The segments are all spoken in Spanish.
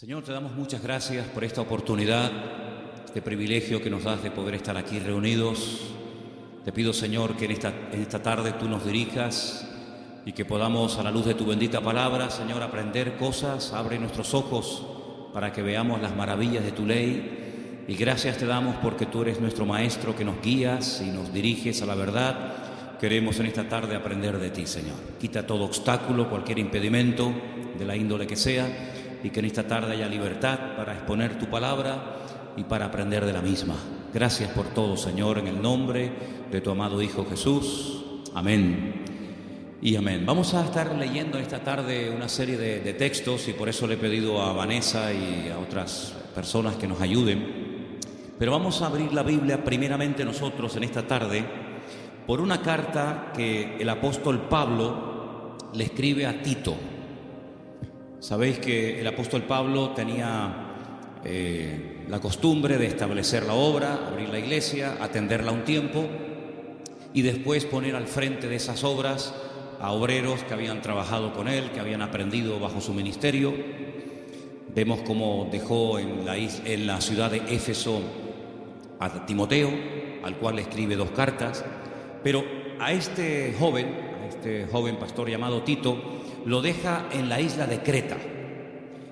Señor, te damos muchas gracias por esta oportunidad, este privilegio que nos das de poder estar aquí reunidos. Te pido, Señor, que en esta tarde tú nos dirijas y que podamos, a la luz de tu bendita palabra, Señor, aprender cosas. Abre nuestros ojos para que veamos las maravillas de tu ley. Y gracias te damos porque tú eres nuestro Maestro, que nos guías y nos diriges a la verdad. Queremos en esta tarde aprender de ti, Señor. Quita todo obstáculo, cualquier impedimento, de la índole que sea, y que en esta tarde haya libertad para exponer tu palabra y para aprender de la misma. Gracias por todo, Señor, en el nombre de tu amado Hijo Jesús. Amén y amén. Vamos a estar leyendo esta tarde una serie de textos, y por eso le he pedido a Vanessa y a otras personas que nos ayuden. Pero vamos a abrir la Biblia primeramente nosotros en esta tarde por una carta que el apóstol Pablo le escribe a Tito. Sabéis que el apóstol Pablo tenía la costumbre de establecer la obra, abrir la iglesia, atenderla un tiempo y después poner al frente de esas obras a obreros que habían trabajado con él, que habían aprendido bajo su ministerio. Vemos cómo dejó en la ciudad de Éfeso a Timoteo, al cual le escribe 2 cartas, pero a este joven pastor llamado Tito, lo deja en la isla de Creta.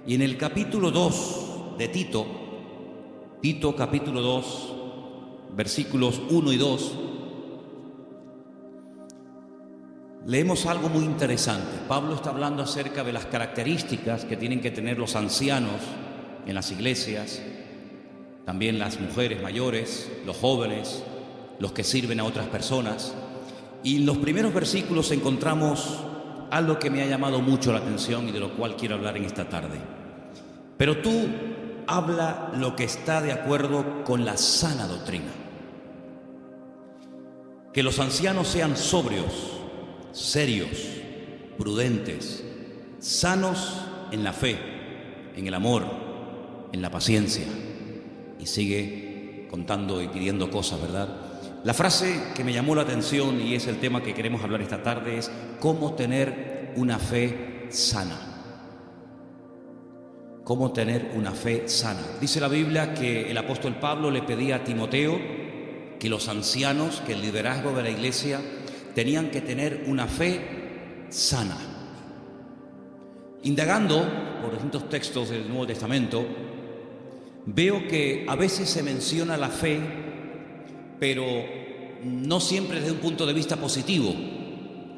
Y en el capítulo 2 de Tito capítulo 2, versículos 1 y 2, leemos algo muy interesante. Pablo está hablando acerca de las características que tienen que tener los ancianos en las iglesias, también las mujeres mayores, los jóvenes, los que sirven a otras personas. Y en los primeros versículos encontramos algo que me ha llamado mucho la atención y de lo cual quiero hablar en esta tarde. Pero tú habla lo que está de acuerdo con la sana doctrina. Que los ancianos sean sobrios, serios, prudentes, sanos en la fe, en el amor, en la paciencia. Y sigue contando y pidiendo cosas, ¿verdad? La frase que me llamó la atención, y es el tema que queremos hablar esta tarde, es cómo tener una fe sana. Cómo tener una fe sana. Dice la Biblia que el apóstol Pablo le pedía a Timoteo que los ancianos, que el liderazgo de la iglesia, tenían que tener una fe sana. Indagando por distintos textos del Nuevo Testamento, veo que a veces se menciona la fe, pero no siempre desde un punto de vista positivo.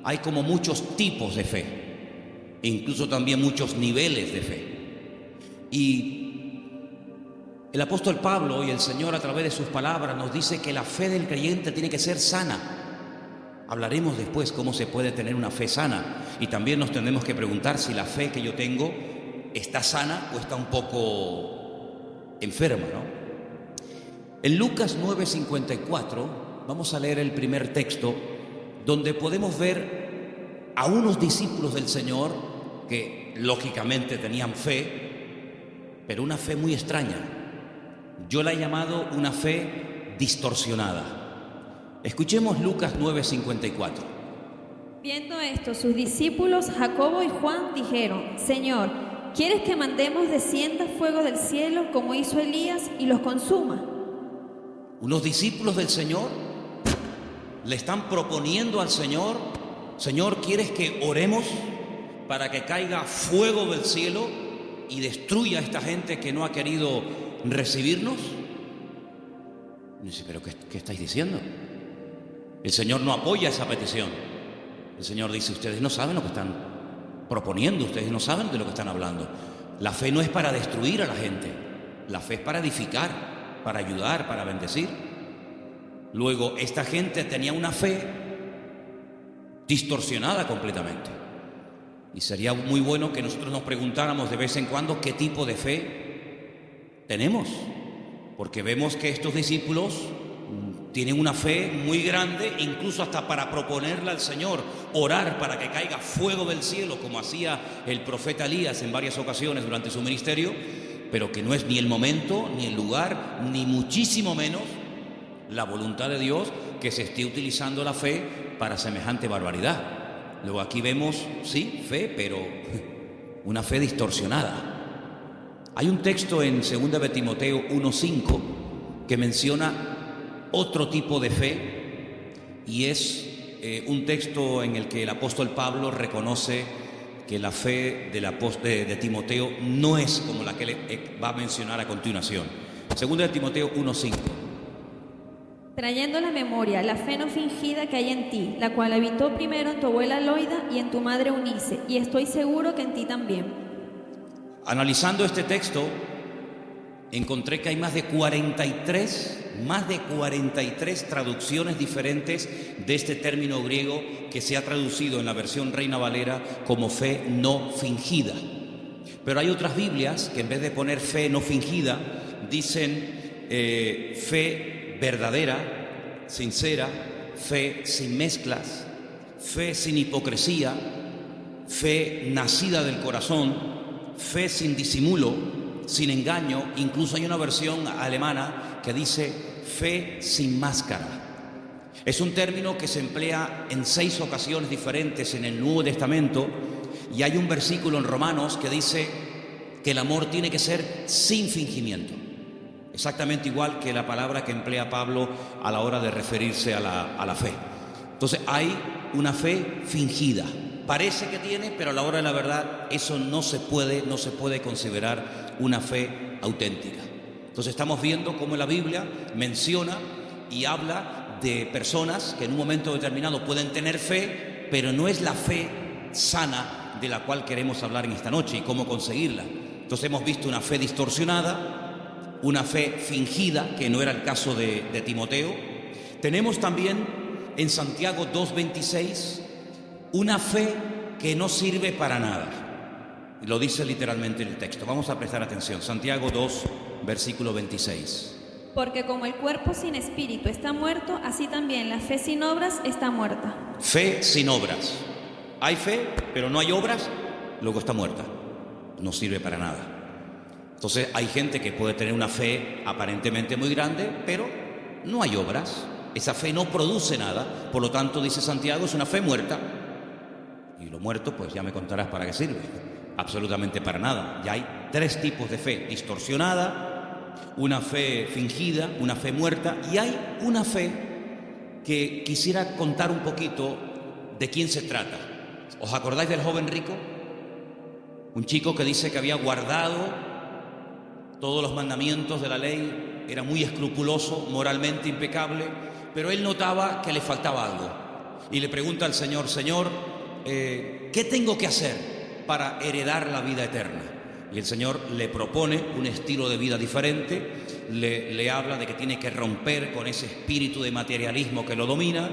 Hay como muchos tipos de fe, e incluso también muchos niveles de fe. Y el apóstol Pablo y el Señor, a través de sus palabras, nos dice que la fe del creyente tiene que ser sana. Hablaremos después cómo se puede tener una fe sana, y también nos tendremos que preguntar si la fe que yo tengo está sana o está un poco enferma, ¿no? En Lucas 9:54 vamos a leer el primer texto, donde podemos ver a unos discípulos del Señor que lógicamente tenían fe, pero una fe muy extraña. Yo la he llamado una fe distorsionada. Escuchemos Lucas 9:54. Viendo esto, sus discípulos Jacobo y Juan dijeron: Señor, ¿quieres que mandemos descienda fuego del cielo como hizo Elías y los consuma? Unos discípulos del Señor le están proponiendo al Señor: Señor, ¿quieres que oremos para que caiga fuego del cielo y destruya a esta gente que no ha querido recibirnos? Y dice: ¿pero qué estáis diciendo? El Señor no apoya esa petición. El Señor dice: ustedes no saben lo que están proponiendo, ustedes no saben de lo que están hablando. La fe no es para destruir a la gente, la fe es para edificar, para ayudar, para bendecir. Luego, esta gente tenía una fe distorsionada completamente. Y sería muy bueno que nosotros nos preguntáramos de vez en cuando qué tipo de fe tenemos. Porque vemos que estos discípulos tienen una fe muy grande, incluso hasta para proponerle al Señor orar para que caiga fuego del cielo, como hacía el profeta Elías en varias ocasiones durante su ministerio, pero que no es ni el momento, ni el lugar, ni muchísimo menos la voluntad de Dios que se esté utilizando la fe para semejante barbaridad. Luego aquí vemos, sí, fe, pero una fe distorsionada. Hay un texto en 2 de Timoteo 1:5 que menciona otro tipo de fe, y es un texto en el que el apóstol Pablo reconoce que la fe de Timoteo no es como la que él va a mencionar a continuación. 2 de Timoteo 1:5. Trayendo a la memoria la fe no fingida que hay en ti, la cual habitó primero en tu abuela Loida y en tu madre Eunice, y estoy seguro que en ti también. Analizando este texto, encontré que hay más de 43 traducciones diferentes de este término griego que se ha traducido en la versión Reina Valera como fe no fingida. Pero hay otras Biblias que en vez de poner fe no fingida, dicen fe verdadera, sincera, fe sin mezclas, fe sin hipocresía, fe nacida del corazón, fe sin disimulo, sin engaño. Incluso hay una versión alemana que dice fe sin máscara. Es un término que se emplea en 6 ocasiones diferentes en el Nuevo Testamento, y hay un versículo en Romanos que dice que el amor tiene que ser sin fingimiento, exactamente igual que la palabra que emplea Pablo a la hora de referirse a la fe. Entonces hay una fe fingida. Parece que tiene, pero a la hora de la verdad eso no se puede considerar una fe auténtica. Entonces estamos viendo cómo la Biblia menciona y habla de personas que en un momento determinado pueden tener fe, pero no es la fe sana de la cual queremos hablar en esta noche y cómo conseguirla. Entonces hemos visto una fe distorsionada, una fe fingida, que no era el caso de Timoteo. Tenemos también en Santiago 2:26 una fe que no sirve para nada. Lo dice literalmente el texto. Vamos a prestar atención. Santiago 2, versículo 26. Porque como el cuerpo sin espíritu está muerto, así también la fe sin obras está muerta. Fe sin obras. Hay fe, pero no hay obras, luego está muerta. No sirve para nada. Entonces hay gente que puede tener una fe aparentemente muy grande, pero no hay obras. Esa fe no produce nada. Por lo tanto, dice Santiago, es una fe muerta. Y lo muerto, pues ya me contarás para qué sirve. Absolutamente para nada. Ya hay 3 tipos de fe: distorsionada, una fe fingida, una fe muerta, y hay una fe que quisiera contar un poquito de quién se trata. ¿Os acordáis del joven rico? Un chico que dice que había guardado todos los mandamientos de la ley, era muy escrupuloso, moralmente impecable, pero él notaba que le faltaba algo. Y le pregunta al Señor: Señor, ¿qué tengo que hacer para heredar la vida eterna? Y el Señor le propone un estilo de vida diferente, le habla de que tiene que romper con ese espíritu de materialismo que lo domina,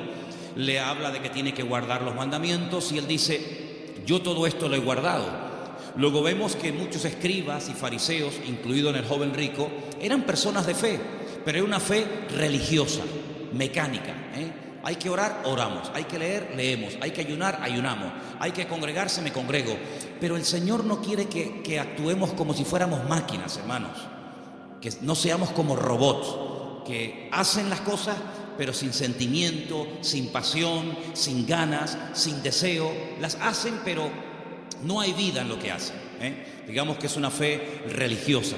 le habla de que tiene que guardar los mandamientos, y él dice: yo todo esto lo he guardado. Luego vemos que muchos escribas y fariseos, incluido en el joven rico, eran personas de fe, pero era una fe religiosa, mecánica, Hay que orar, oramos. Hay que leer, leemos. Hay que ayunar, ayunamos. Hay que congregarse, me congrego. Pero el Señor no quiere que actuemos como si fuéramos máquinas, hermanos. Que no seamos como robots, que hacen las cosas, pero sin sentimiento, sin pasión, sin ganas, sin deseo. Las hacen, pero no hay vida en lo que hacen. Digamos que es una fe religiosa.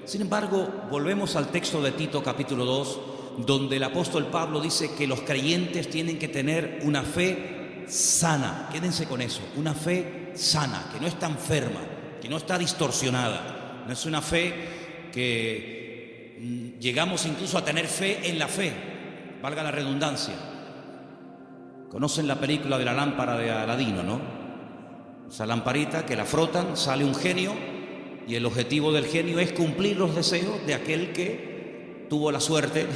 Sin embargo, volvemos al texto de Tito capítulo 2, donde el apóstol Pablo dice que los creyentes tienen que tener una fe sana. Quédense con eso, una fe sana, que no está enferma, que no está distorsionada. No es una fe que llegamos incluso a tener fe en la fe, valga la redundancia. Conocen la película de la lámpara de Aladino, ¿no? Esa lamparita que la frotan, sale un genio, y el objetivo del genio es cumplir los deseos de aquel que tuvo la suerte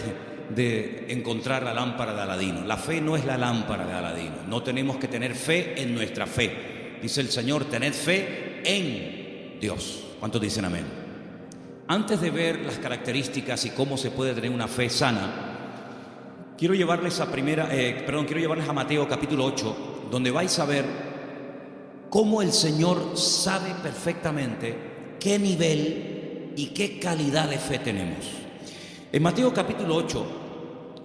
de encontrar la lámpara de Aladino. La fe no es la lámpara de Aladino. No tenemos que tener fe en nuestra fe. Dice el Señor: tened fe en Dios. ¿Cuántos dicen amén? Antes de ver las características y cómo se puede tener una fe sana, quiero llevarles a Mateo capítulo 8, donde vais a ver cómo el Señor sabe perfectamente qué nivel y qué calidad de fe tenemos. En Mateo capítulo 8,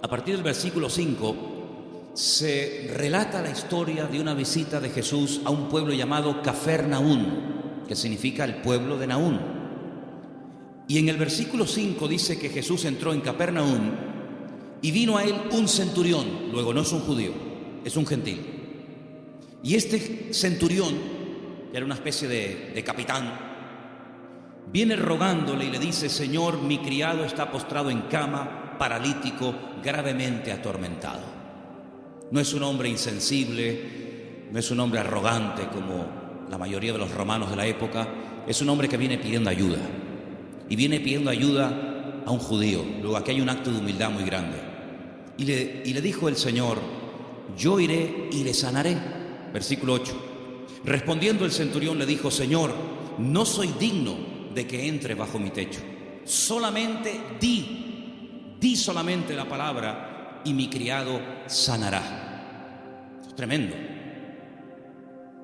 a partir del versículo 5, se relata la historia de una visita de Jesús a un pueblo llamado Cafarnaún, que significa el pueblo de Naún. Y en el versículo 5 dice que Jesús entró en Capernaum y vino a él un centurión. Luego, no es un judío, es un gentil. Y este centurión, que era una especie de capitán, viene rogándole y le dice: Señor, mi criado está postrado en cama, paralítico, gravemente atormentado. No es un hombre insensible, no es un hombre arrogante como la mayoría de los romanos de la época. Es un hombre que viene pidiendo ayuda, y viene pidiendo ayuda a un judío. Luego, aquí hay un acto de humildad muy grande. Y le dijo el Señor: yo iré y le sanaré. Versículo 8. Respondiendo el centurión le dijo: Señor, no soy digno de que entre bajo mi techo. Solamente di solamente la palabra y mi criado sanará. Esto es tremendo,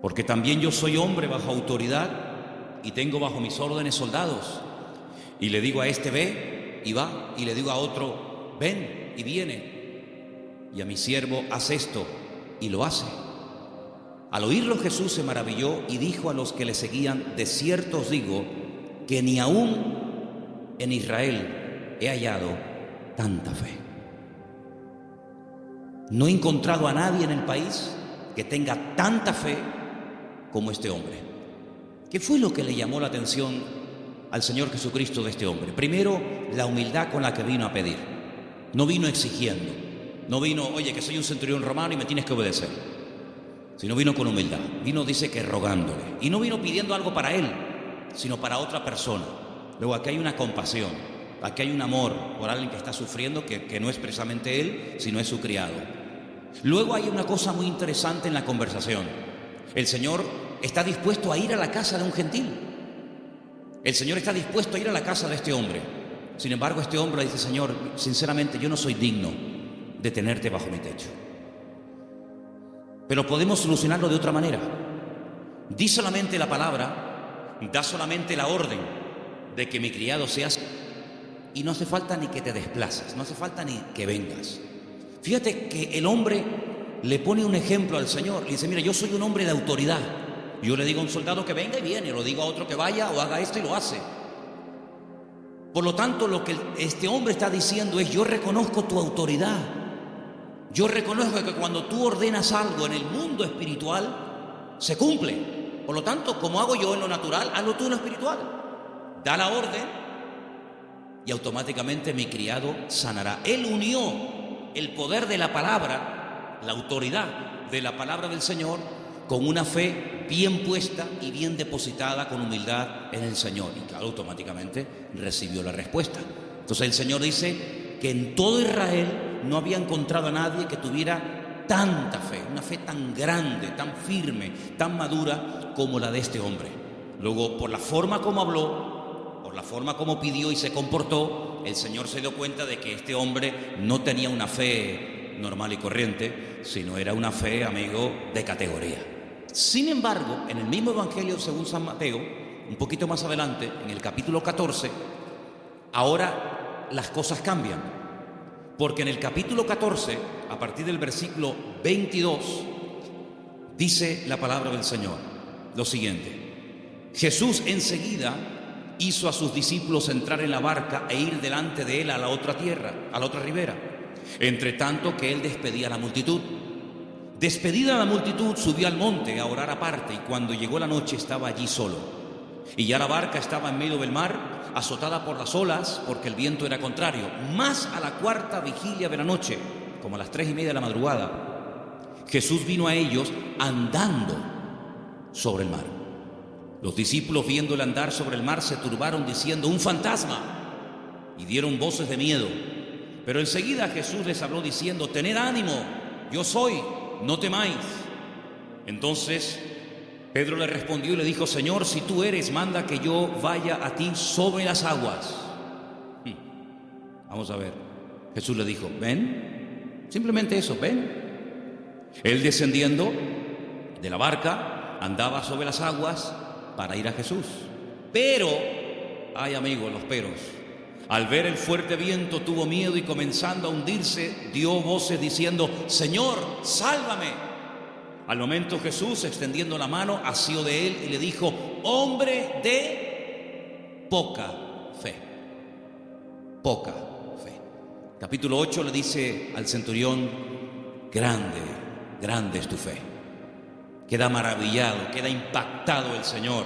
porque también yo soy hombre bajo autoridad y tengo bajo mis órdenes soldados. Y le digo a este: ve, y va. Y le digo a otro: ven, y viene. Y a mi siervo: haz esto, y lo hace. Al oírlo, Jesús se maravilló y dijo a los que le seguían: de cierto os digo que ni aún en Israel he hallado tanta fe. No he encontrado a nadie en el país que tenga tanta fe como este hombre. ¿Qué fue lo que le llamó la atención al Señor Jesucristo de este hombre? Primero, la humildad con la que vino a pedir. No vino exigiendo, no vino: oye, que soy un centurión romano y me tienes que obedecer. Sino vino con humildad. Vino, dice, que rogándole. Y no vino pidiendo algo para él, sino para otra persona. Luego, aquí hay una compasión, aquí hay un amor por alguien que está sufriendo, que no es precisamente él, sino es su criado. Luego hay una cosa muy interesante en la conversación. El Señor está dispuesto a ir a la casa de un gentil. El Señor está dispuesto a ir a la casa de este hombre. Sin embargo, este hombre le dice: Señor, sinceramente yo no soy digno de tenerte bajo mi techo, pero podemos solucionarlo de otra manera. Di solamente la palabra, da solamente la orden de que mi criado sea, y no hace falta ni que te desplaces, no hace falta ni que vengas. Fíjate que el hombre le pone un ejemplo al Señor. Le dice: mira, yo soy un hombre de autoridad. Yo le digo a un soldado que venga y viene, lo digo a otro que vaya o haga esto y lo hace. Por lo tanto, lo que este hombre está diciendo es: yo reconozco tu autoridad. Yo reconozco que cuando tú ordenas algo en el mundo espiritual, se cumple. Por lo tanto, como hago yo en lo natural, hazlo tú en lo espiritual. Da la orden y automáticamente mi criado sanará. Él unió el poder de la palabra, la autoridad de la palabra del Señor, con una fe bien puesta y bien depositada con humildad en el Señor. Y claro, automáticamente recibió la respuesta. Entonces el Señor dice que en todo Israel no había encontrado a nadie que tuviera tanta fe, una fe tan grande, tan firme, tan madura como la de este hombre. Luego, por la forma como habló, por la forma como pidió y se comportó, el Señor se dio cuenta de que este hombre no tenía una fe normal y corriente, sino era una fe, amigo, de categoría. Sin embargo, en el mismo Evangelio según San Mateo, un poquito más adelante, en el capítulo 14, ahora las cosas cambian. Porque en el capítulo 14, a partir del versículo 22, dice la palabra del Señor lo siguiente: Jesús enseguida hizo a sus discípulos entrar en la barca e ir delante de él a la otra tierra, a la otra ribera, entre tanto que él despedía a la multitud. Despedida la multitud, subió al monte a orar aparte, y cuando llegó la noche estaba allí solo. Y ya la barca estaba en medio del mar, azotada por las olas, porque el viento era contrario. Más a la cuarta vigilia de la noche, como a las 3:30 de la madrugada, Jesús vino a ellos andando sobre el mar. Los discípulos, viéndole andar sobre el mar, se turbaron diciendo: un fantasma, y dieron voces de miedo. Pero enseguida Jesús les habló diciendo: tened ánimo, yo soy, no temáis. Entonces Pedro le respondió y le dijo: Señor, si tú eres, manda que yo vaya a ti sobre las aguas. Vamos a ver. Jesús le dijo: ven. Simplemente eso, ven. Él, descendiendo de la barca, andaba sobre las aguas para ir a Jesús. Pero, ay amigos, los peros. Al ver el fuerte viento tuvo miedo y, comenzando a hundirse, dio voces diciendo: Señor, sálvame. Al momento Jesús, extendiendo la mano, asió de él y le dijo: hombre de poca fe. poca fe. Capítulo 8 le dice al centurión: grande, grande es tu fe. Queda maravillado, queda impactado el Señor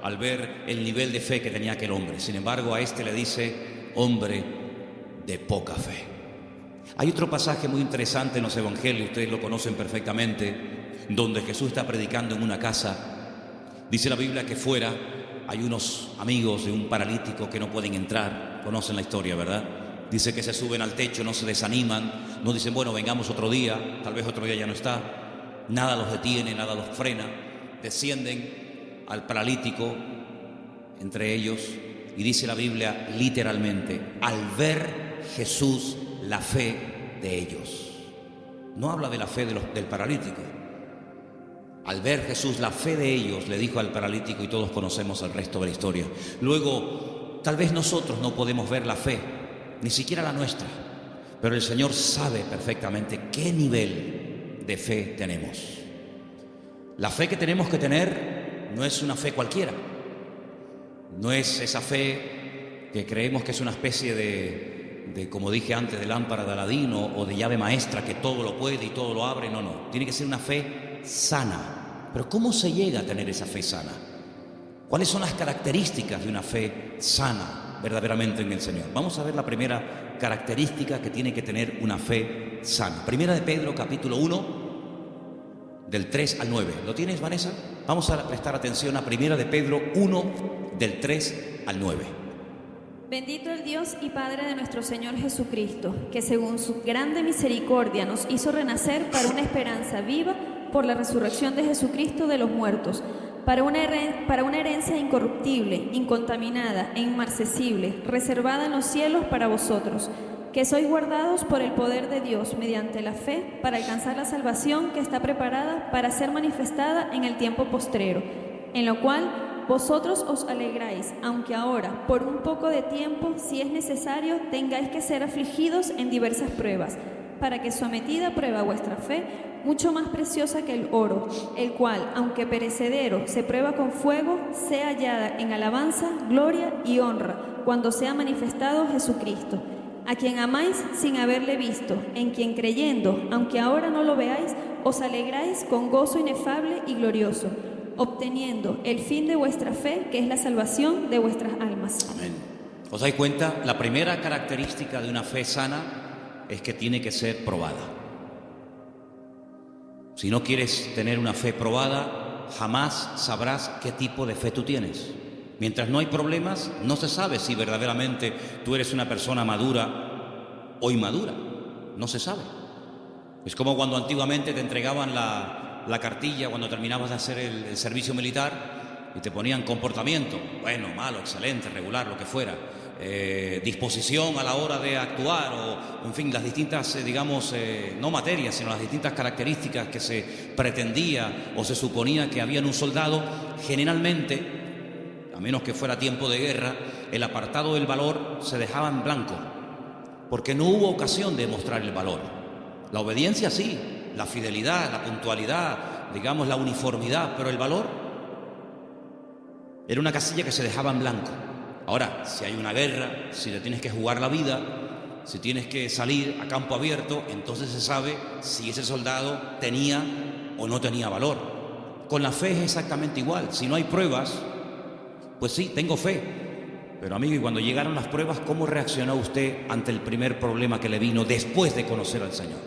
al ver el nivel de fe que tenía aquel hombre. Sin embargo, a este le dice: hombre de poca fe. Hay otro pasaje muy interesante en los evangelios, ustedes lo conocen perfectamente, donde Jesús está predicando en una casa. Dice la Biblia que fuera hay unos amigos de un paralítico que no pueden entrar. Conocen la historia, ¿verdad? Dice que se suben al techo, no se desaniman, no dicen, bueno, vengamos otro día, tal vez otro día ya no está. Nada los detiene, nada los frena. Descienden al paralítico entre ellos y dice la Biblia literalmente: al ver Jesús la fe de ellos. No habla de la fe del paralítico. Al ver Jesús la fe de ellos, le dijo al paralítico, y todos conocemos el resto de la historia. Luego, tal vez nosotros no podemos ver la fe, ni siquiera la nuestra, pero el Señor sabe perfectamente qué nivel de fe tenemos. La fe que tenemos que tener no es una fe cualquiera. No es esa fe que creemos que es una especie de, como dije antes, de lámpara de Aladín o de llave maestra que todo lo puede y todo lo abre. No, no. Tiene que ser una fe sana. Pero ¿cómo se llega a tener esa fe sana? ¿Cuáles son las características de una fe sana verdaderamente en el Señor? Vamos a ver la primera característica que tiene que tener una fe sana. Primera de Pedro, capítulo 1, del 3 al 9. ¿Lo tienes, Vanessa? Vamos a prestar atención a Primera de Pedro 1, del 3 al 9. Bendito el Dios y Padre de nuestro Señor Jesucristo, que según su grande misericordia nos hizo renacer para una esperanza viva por la resurrección de Jesucristo de los muertos, para una herencia incorruptible, incontaminada e inmarcesible, reservada en los cielos para vosotros, que sois guardados por el poder de Dios mediante la fe para alcanzar la salvación que está preparada para ser manifestada en el tiempo postrero, en lo cual vosotros os alegráis, aunque ahora, por un poco de tiempo, si es necesario, tengáis que ser afligidos en diversas pruebas, para que sometida a prueba vuestra fe, mucho más preciosa que el oro, el cual, aunque perecedero, se prueba con fuego, sea hallada en alabanza, gloria y honra, cuando sea manifestado Jesucristo, a quien amáis sin haberle visto, en quien creyendo, aunque ahora no lo veáis, os alegráis con gozo inefable y glorioso, obteniendo el fin de vuestra fe, que es la salvación de vuestras almas. Amén. ¿Os dais cuenta? La primera característica de una fe sana es que tiene que ser probada. Si no quieres tener una fe probada, jamás sabrás qué tipo de fe tú tienes. Mientras no hay problemas, no se sabe si verdaderamente tú eres una persona madura o inmadura. No se sabe. Es como cuando antiguamente te entregaban la cartilla cuando terminabas de hacer el servicio militar y te ponían comportamiento, bueno, malo, excelente, regular, lo que fuera, disposición a la hora de actuar o, en fin, las distintas, digamos, no materias, sino las distintas características que se pretendía o se suponía que había en un soldado. Generalmente, a menos que fuera tiempo de guerra, el apartado del valor se dejaba en blanco, porque no hubo ocasión de mostrar el valor. La obediencia sí, la fidelidad, la puntualidad, digamos la uniformidad, pero el valor era una casilla que se dejaba en blanco. Ahora, si hay una guerra, si te tienes que jugar la vida, si tienes que salir a campo abierto, entonces se sabe si ese soldado tenía o no tenía valor. Con la fe es exactamente igual. Si no hay pruebas, pues sí, tengo fe. Pero amigo, y cuando llegaron las pruebas, ¿cómo reaccionó usted ante el primer problema que le vino después de conocer al Señor?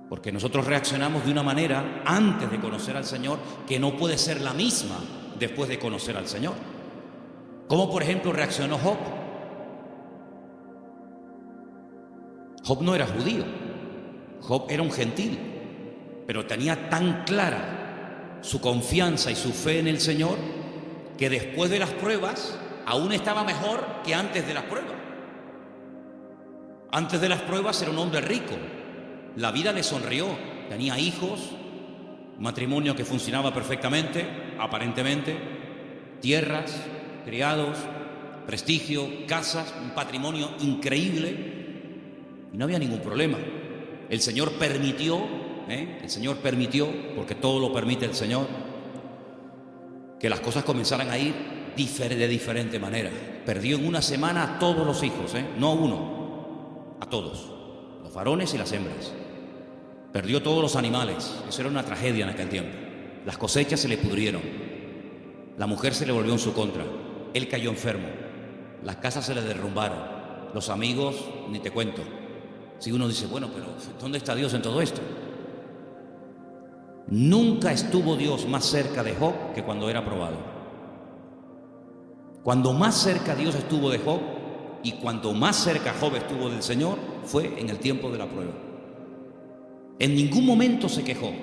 Porque nosotros reaccionamos de una manera antes de conocer al Señor que no puede ser la misma después de conocer al Señor. ¿Cómo, por ejemplo, reaccionó Job? Job no era judío, Job era un gentil, pero tenía tan clara su confianza y su fe en el Señor que después de las pruebas aún estaba mejor que antes de las pruebas. Antes de las pruebas era un hombre rico, la vida le sonrió, tenía hijos, un matrimonio que funcionaba perfectamente, aparentemente, tierras, criados, prestigio, casas, un patrimonio increíble y no había ningún problema. El Señor permitió, porque todo lo permite el Señor, que las cosas comenzaran a ir de diferente manera. Perdió en una semana a todos los hijos, no a uno, a todos, los varones y las hembras. Perdió todos los animales. Eso era una tragedia en aquel tiempo. Las cosechas se le pudrieron. La mujer se le volvió en su contra. Él cayó enfermo. Las casas se le derrumbaron. Los amigos, ni te cuento. Si uno dice, bueno, pero ¿dónde está Dios en todo esto? Nunca estuvo Dios más cerca de Job que cuando era probado. Cuando más cerca Dios estuvo de Job y cuando más cerca Job estuvo del Señor fue en el tiempo de la prueba. En ningún momento se quejó.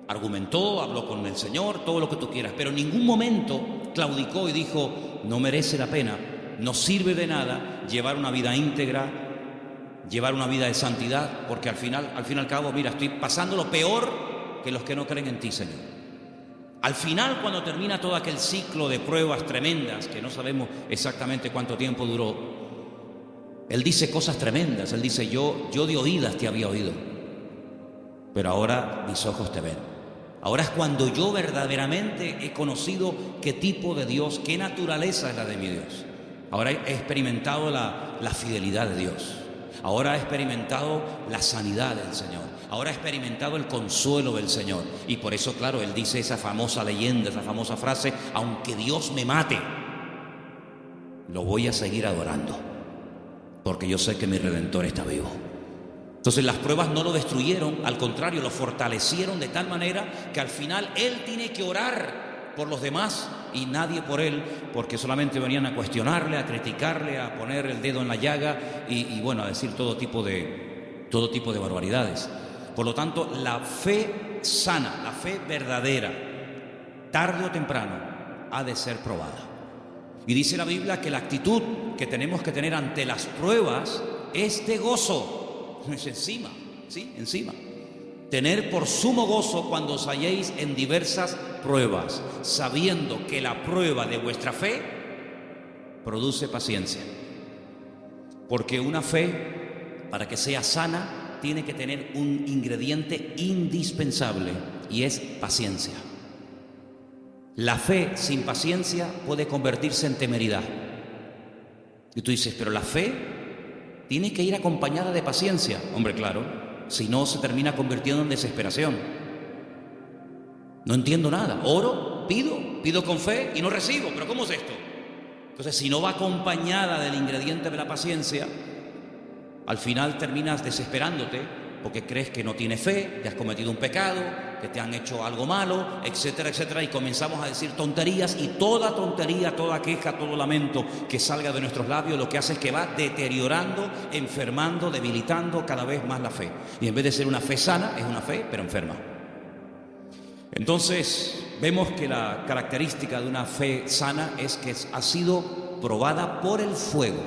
Argumentó, habló con el Señor, todo lo que tú quieras, pero en ningún momento claudicó y dijo, no merece la pena, no sirve de nada llevar una vida íntegra, llevar una vida de santidad, porque al fin y al cabo, mira, estoy pasando lo peor que los que no creen en ti, Señor. Al final, cuando termina todo aquel ciclo de pruebas tremendas, que no sabemos exactamente cuánto tiempo duró, Él dice cosas tremendas. Él dice, yo de oídas te había oído, pero ahora mis ojos te ven. Ahora es cuando yo verdaderamente he conocido qué tipo de Dios, qué naturaleza es la de mi Dios. Ahora he experimentado la fidelidad de Dios. Ahora he experimentado la sanidad del Señor. Ahora he experimentado el consuelo del Señor. Y por eso, claro, Él dice esa famosa leyenda, esa famosa frase, aunque Dios me mate, lo voy a seguir adorando, porque yo sé que mi Redentor está vivo. Entonces las pruebas no lo destruyeron, al contrario, lo fortalecieron de tal manera que al final Él tiene que orar por los demás y nadie por Él, porque solamente venían a cuestionarle, a criticarle, a poner el dedo en la llaga y bueno, a decir todo tipo de barbaridades. Por lo tanto, la fe sana, la fe verdadera, tarde o temprano, ha de ser probada. Y dice la Biblia que la actitud que tenemos que tener ante las pruebas es de gozo. Es encima, ¿sí? Encima. Tener por sumo gozo cuando os halléis en diversas pruebas, sabiendo que la prueba de vuestra fe produce paciencia. Porque una fe, para que sea sana, tiene que tener un ingrediente indispensable y es paciencia. La fe sin paciencia puede convertirse en temeridad. Y tú dices, pero la fe tiene que ir acompañada de paciencia. Hombre, claro, si no se termina convirtiendo en desesperación. No entiendo nada. Oro, pido con fe y no recibo. ¿Pero cómo es esto? Entonces, si no va acompañada del ingrediente de la paciencia, al final terminas desesperándote porque crees que no tienes fe, que has cometido un pecado, que te han hecho algo malo, etcétera, etcétera, y comenzamos a decir tonterías, y toda tontería, toda queja, todo lamento que salga de nuestros labios lo que hace es que va deteriorando, enfermando, debilitando cada vez más la fe. Y en vez de ser una fe sana, es una fe pero enferma. Entonces vemos que la característica de una fe sana es que ha sido probada por el fuego.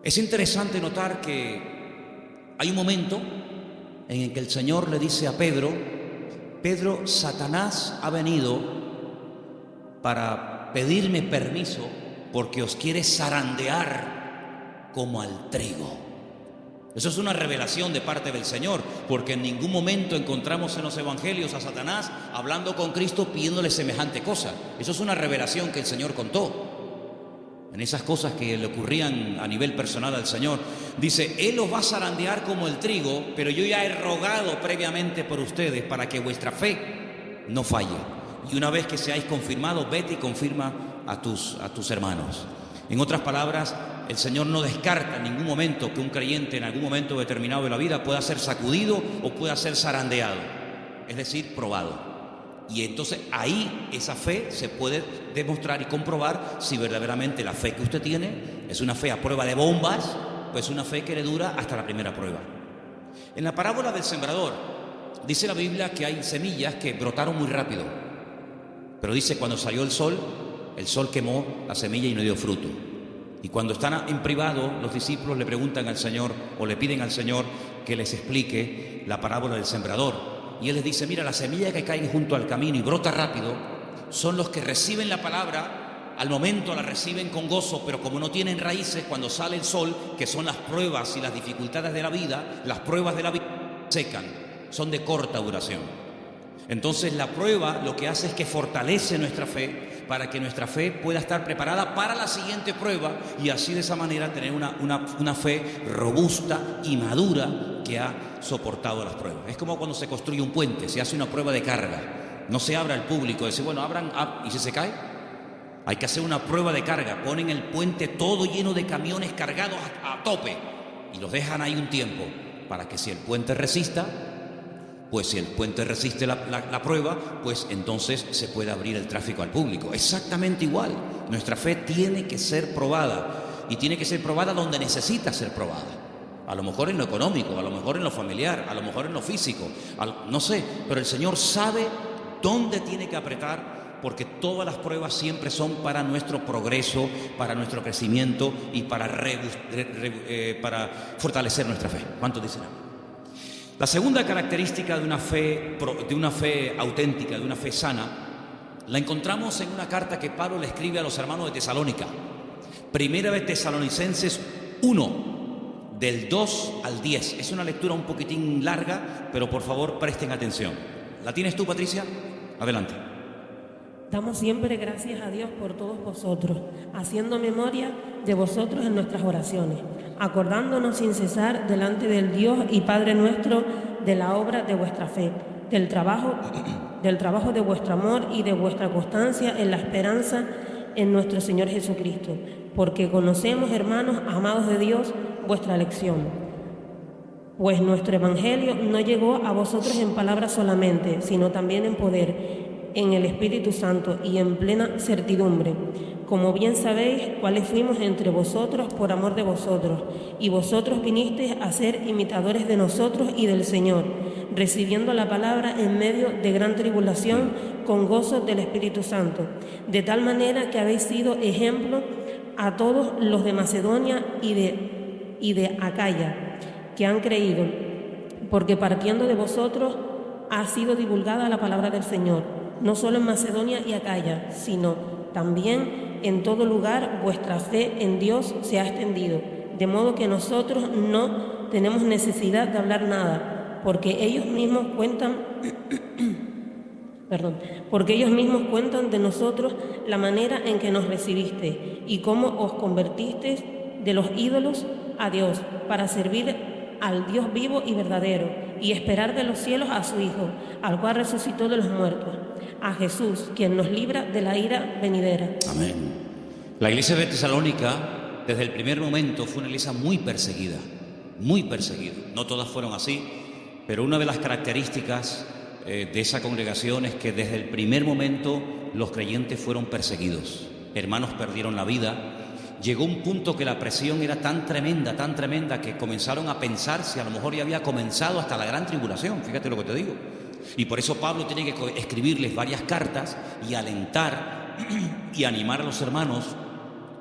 Es interesante notar que hay un momento en el que el Señor le dice a Pedro, Pedro, Satanás ha venido para pedirme permiso porque os quiere zarandear como al trigo. Eso es una revelación de parte del Señor, porque en ningún momento encontramos en los evangelios a Satanás hablando con Cristo pidiéndole semejante cosa. Eso es una revelación que el Señor contó. En esas cosas que le ocurrían a nivel personal al Señor, dice, Él os va a zarandear como el trigo, pero yo ya he rogado previamente por ustedes para que vuestra fe no falle. Y una vez que seáis confirmados, vete y confirma a tus hermanos. En otras palabras, el Señor no descarta en ningún momento que un creyente en algún momento determinado de la vida pueda ser sacudido o pueda ser zarandeado, es decir, probado. Y entonces ahí esa fe se puede demostrar y comprobar si verdaderamente la fe que usted tiene es una fe a prueba de bombas, pues una fe que le dura hasta la primera prueba. En la parábola del sembrador dice la Biblia que hay semillas que brotaron muy rápido, pero dice cuando salió el sol quemó la semilla y no dio fruto. Y cuando están en privado, los discípulos le preguntan al Señor o le piden al Señor que les explique la parábola del sembrador. Y Él les dice, mira, las semillas que caen junto al camino y brota rápido son los que reciben la palabra, al momento la reciben con gozo, pero como no tienen raíces, cuando sale el sol, que son las pruebas y las dificultades de la vida, las pruebas de la vida secan, son de corta duración. Entonces la prueba lo que hace es que fortalece nuestra fe para que nuestra fe pueda estar preparada para la siguiente prueba y así de esa manera tener una fe robusta y madura que ha soportado las pruebas. Es como cuando se construye un puente, se hace una prueba de carga. No se abre al público, decir, bueno, abran, ¿y si se cae? Hay que hacer una prueba de carga. Ponen el puente todo lleno de camiones cargados a tope y los dejan ahí un tiempo para que si el puente resista, pues si el puente resiste la prueba, pues entonces se puede abrir el tráfico al público. Exactamente igual. Nuestra fe tiene que ser probada y tiene que ser probada donde necesita ser probada. A lo mejor en lo económico, a lo mejor en lo familiar, a lo mejor en lo físico, no sé, pero el Señor sabe dónde tiene que apretar, porque todas las pruebas siempre son para nuestro progreso, para nuestro crecimiento y para fortalecer nuestra fe. ¿Cuántos dicen amén? La segunda característica de una fe auténtica, de una fe sana, la encontramos en una carta que Pablo le escribe a los hermanos de Tesalónica. Primera de Tesalonicenses 1, del 2 al 10. Es una lectura un poquitín larga, pero por favor presten atención. ¿La tienes tú, Patricia? Adelante. Damos siempre gracias a Dios por todos vosotros, haciendo memoria de vosotros en nuestras oraciones, acordándonos sin cesar delante del Dios y Padre nuestro de la obra de vuestra fe, del trabajo de vuestro amor y de vuestra constancia en la esperanza en nuestro Señor Jesucristo, porque conocemos, hermanos amados de Dios, vuestra elección. Pues nuestro Evangelio no llegó a vosotros en palabras solamente, sino también en poder, en el Espíritu Santo y en plena certidumbre, como bien sabéis cuáles fuimos entre vosotros por amor de vosotros, y vosotros vinisteis a ser imitadores de nosotros y del Señor, recibiendo la palabra en medio de gran tribulación con gozo del Espíritu Santo, de tal manera que habéis sido ejemplo a todos los de Macedonia y de Acaya, que han creído, porque partiendo de vosotros ha sido divulgada la palabra del Señor, no solo en Macedonia y Acaya, sino también en todo lugar vuestra fe en Dios se ha extendido, de modo que nosotros no tenemos necesidad de hablar nada, porque ellos mismos cuentan de nosotros la manera en que nos recibiste y cómo os convertisteis de los ídolos a Dios, para servir al Dios vivo y verdadero, y esperar de los cielos a su Hijo, al cual resucitó de los muertos, a Jesús, quien nos libra de la ira venidera. Amén. La iglesia de Tesalónica, desde el primer momento, fue una iglesia muy perseguida, muy perseguida. No todas fueron así, pero una de las características de esa congregación es que desde el primer momento los creyentes fueron perseguidos. Hermanos perdieron la vida. Llegó un punto que la presión era tan tremenda, que comenzaron a pensar si a lo mejor ya había comenzado hasta la gran tribulación. Fíjate lo que te digo. Y por eso Pablo tiene que escribirles varias cartas y alentar y animar a los hermanos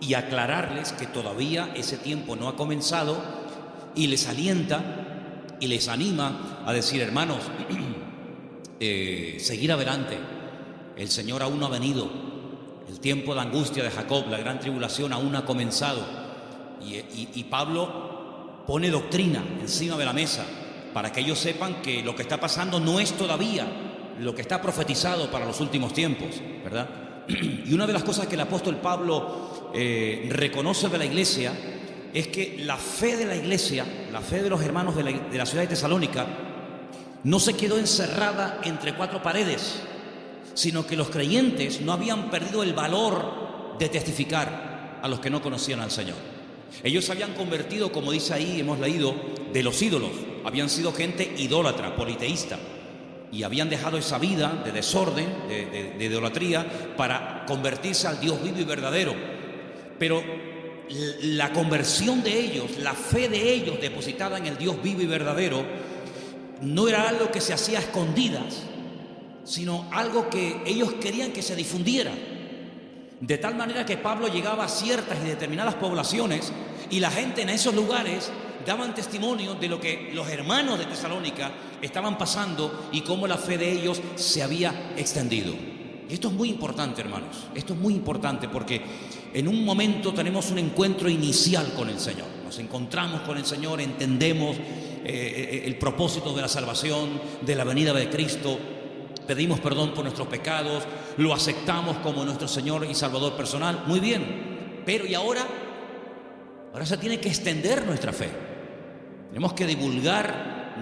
y aclararles que todavía ese tiempo no ha comenzado, y les alienta y les anima a decir, hermanos, seguir adelante. El Señor aún no ha venido. El tiempo de angustia de Jacob, la gran tribulación, aún no ha comenzado. Y Pablo pone doctrina encima de la mesa para que ellos sepan que lo que está pasando no es todavía lo que está profetizado para los últimos tiempos, ¿verdad? Y una de las cosas que el apóstol Pablo reconoce de la iglesia es que la fe de la iglesia, la fe de los hermanos de la ciudad de Tesalónica, no se quedó encerrada entre cuatro paredes, sino que los creyentes no habían perdido el valor de testificar a los que no conocían al Señor. Ellos se habían convertido, como dice ahí, hemos leído, de los ídolos. Habían sido gente idólatra, politeísta, y habían dejado esa vida de desorden, de idolatría, para convertirse al Dios vivo y verdadero. Pero la conversión de ellos, la fe de ellos depositada en el Dios vivo y verdadero, no era algo que se hacía a escondidas, sino algo que ellos querían que se difundiera. De tal manera que Pablo llegaba a ciertas y determinadas poblaciones y la gente en esos lugares daban testimonio de lo que los hermanos de Tesalónica estaban pasando y cómo la fe de ellos se había extendido. Y esto es muy importante, hermanos. Esto es muy importante porque en un momento tenemos un encuentro inicial con el Señor. Nos encontramos con el Señor, entendemos el propósito de la salvación, de la venida de Cristo. pedimos perdón por nuestros pecados, lo aceptamos como nuestro Señor y Salvador personal. Muy bien, pero ¿y ahora? Ahora se tiene que extender nuestra fe. Tenemos que divulgar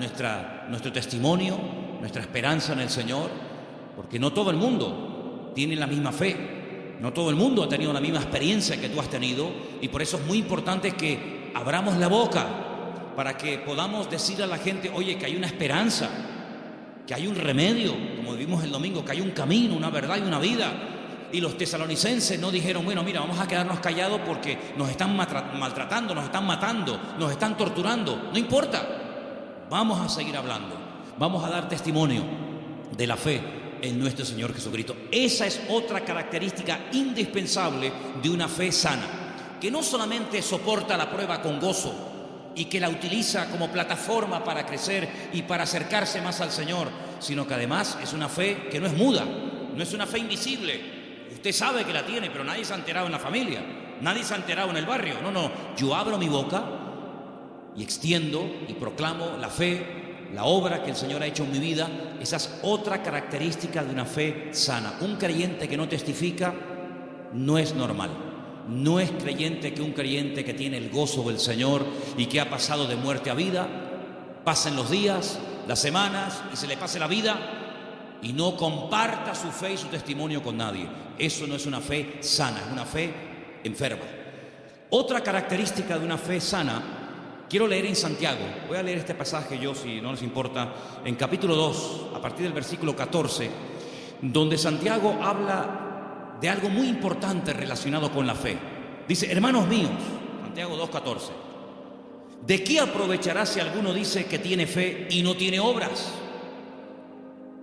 nuestro testimonio, nuestra esperanza en el Señor, porque no todo el mundo tiene la misma fe, no todo el mundo ha tenido la misma experiencia que tú has tenido, y por eso es muy importante que abramos la boca para que podamos decir a la gente, oye, que hay una esperanza, que hay un remedio, como vimos el domingo, que hay un camino, una verdad y una vida. Y los tesalonicenses no dijeron, bueno, mira, vamos a quedarnos callados porque nos están maltratando, nos están matando, nos están torturando. No importa, vamos a seguir hablando, vamos a dar testimonio de la fe en nuestro Señor Jesucristo. Esa es otra característica indispensable de una fe sana, que no solamente soporta la prueba con gozo y que la utiliza como plataforma para crecer y para acercarse más al Señor, sino que además es una fe que no es muda, no es una fe invisible. Usted sabe que la tiene, pero nadie se ha enterado en la familia, nadie se ha enterado en el barrio. No, yo abro mi boca y extiendo y proclamo la fe, la obra que el Señor ha hecho en mi vida. Esa es otra característica de una fe sana. Un creyente que no testifica no es normal. No es creyente que un creyente que tiene el gozo del Señor y que ha pasado de muerte a vida, pasen los días, las semanas y se le pase la vida y no comparta su fe y su testimonio con nadie. Eso no es una fe sana, es una fe enferma. Otra característica de una fe sana, quiero leer en Santiago. Voy a leer este pasaje yo, si no les importa, en capítulo 2, a partir del versículo 14, donde Santiago habla de algo muy importante relacionado con la fe. Dice, hermanos míos, Santiago 2:14, ¿de qué aprovechará si alguno dice que tiene fe y no tiene obras?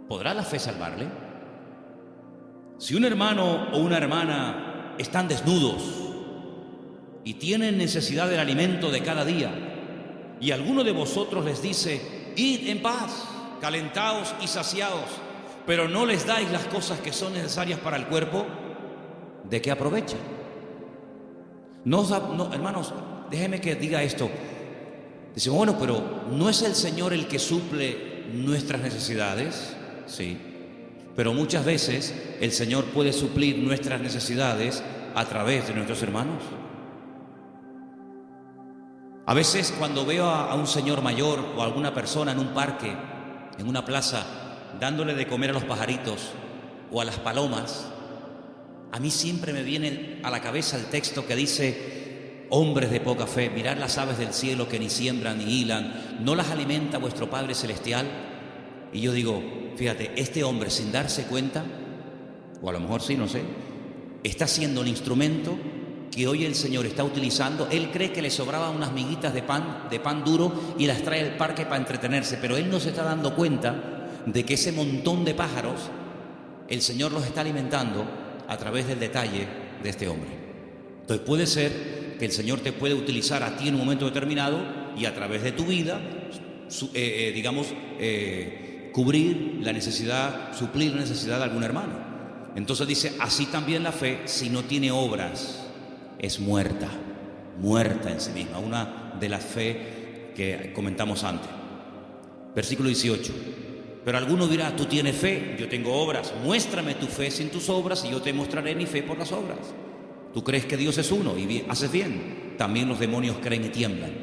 ¿Podrá la fe salvarle? Si un hermano o una hermana están desnudos y tienen necesidad del alimento de cada día, y alguno de vosotros les dice, id en paz, calentaos y saciaos, pero no les dais las cosas que son necesarias para el cuerpo, ¿de qué aprovecha? No, hermanos, déjenme que diga esto. Decimos, bueno, pero ¿no es el Señor el que suple nuestras necesidades? Sí, pero muchas veces el Señor puede suplir nuestras necesidades a través de nuestros hermanos. A veces cuando veo a un señor mayor o a alguna persona en un parque, en una plaza, dándole de comer a los pajaritos o a las palomas, a mí siempre me viene a la cabeza el texto que dice, hombres de poca fe, mirad las aves del cielo que ni siembran ni hilan, ¿no las alimenta vuestro Padre Celestial? Y yo digo, fíjate, este hombre sin darse cuenta, o a lo mejor sí, no sé, está siendo un instrumento que hoy el Señor está utilizando. Él cree que le sobraban unas miguitas de pan duro y las trae al parque para entretenerse, pero él no se está dando cuenta de que ese montón de pájaros el Señor los está alimentando a través del detalle de este hombre. Entonces puede ser que el Señor te puede utilizar a ti en un momento determinado y a través de tu vida, cubrir la necesidad, suplir la necesidad de algún hermano. Entonces dice, así también la fe, si no tiene obras, es muerta en sí misma, una de las fe que comentamos antes. Versículo 18. Pero alguno dirá, tú tienes fe, yo tengo obras, muéstrame tu fe sin tus obras y yo te mostraré mi fe por las obras. Tú crees que Dios es uno y haces bien, también los demonios creen y tiemblan.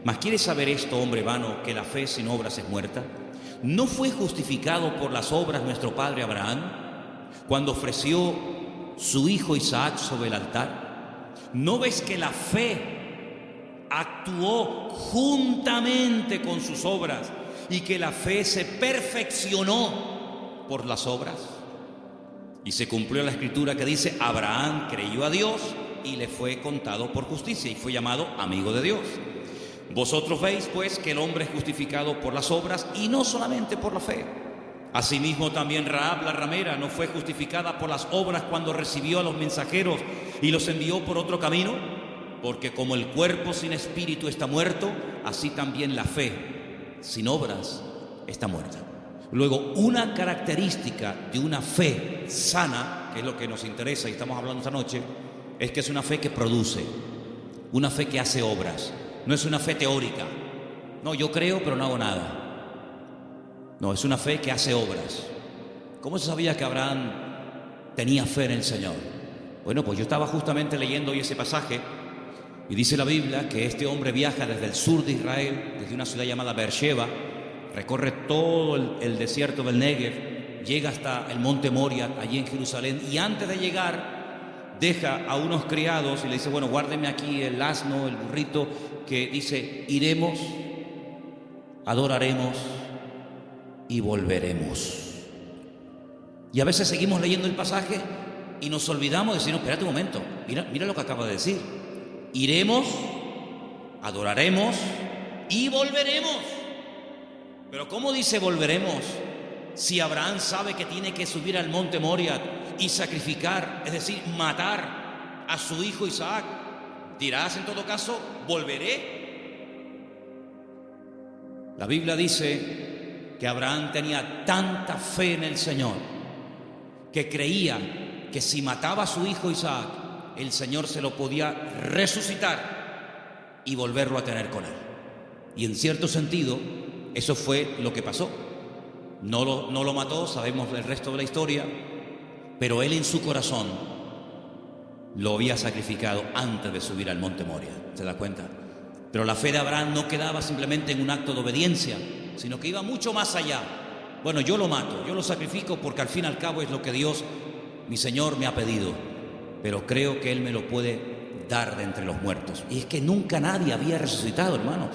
Mas ¿quieres saber esto, hombre vano, que la fe sin obras es muerta? ¿No fue justificado por las obras nuestro padre Abraham cuando ofreció su hijo Isaac sobre el altar? ¿No ves que la fe actuó juntamente con sus obras y que la fe se perfeccionó por las obras? Y se cumplió la escritura que dice, Abraham creyó a Dios y le fue contado por justicia y fue llamado amigo de Dios. Vosotros veis pues que el hombre es justificado por las obras y no solamente por la fe. Asimismo también Rahab la ramera no fue justificada por las obras cuando recibió a los mensajeros y los envió por otro camino, porque como el cuerpo sin espíritu está muerto, así también la fe sin obras está muerta. Luego, una característica de una fe sana, que es lo que nos interesa y estamos hablando esta noche, es que es una fe que produce, una fe que hace obras. No es una fe teórica. No, yo creo pero no hago nada. No, es una fe que hace obras. ¿Cómo se sabía que Abraham tenía fe en el Señor? Bueno, pues yo estaba justamente leyendo hoy ese pasaje y dice la Biblia que este hombre viaja desde el sur de Israel, desde una ciudad llamada Beersheba, recorre todo el desierto del Negev, llega hasta el monte Moria, allí en Jerusalén, y antes de llegar deja a unos criados y le dice, bueno, guárdeme aquí el asno, el burrito, que dice, iremos, adoraremos y volveremos. Y a veces seguimos leyendo el pasaje y nos olvidamos de decir, no, espérate un momento, mira lo que acaba de decir. Iremos, adoraremos y volveremos. Pero ¿cómo dice volveremos si Abraham sabe que tiene que subir al monte Moria y sacrificar, es decir, matar a su hijo Isaac? Dirás en todo caso, volveré. La Biblia dice que Abraham tenía tanta fe en el Señor que creía que si mataba a su hijo Isaac, el Señor se lo podía resucitar y volverlo a tener con él. Y en cierto sentido, eso fue lo que pasó. No lo mató, sabemos el resto de la historia, pero él en su corazón lo había sacrificado antes de subir al monte Moria. ¿Se da cuenta? Pero la fe de Abraham no quedaba simplemente en un acto de obediencia, sino que iba mucho más allá. Bueno, yo lo mato, yo lo sacrifico porque al fin y al cabo es lo que Dios, mi Señor, me ha pedido, pero creo que Él me lo puede dar de entre los muertos. Y es que nunca nadie había resucitado, hermanos.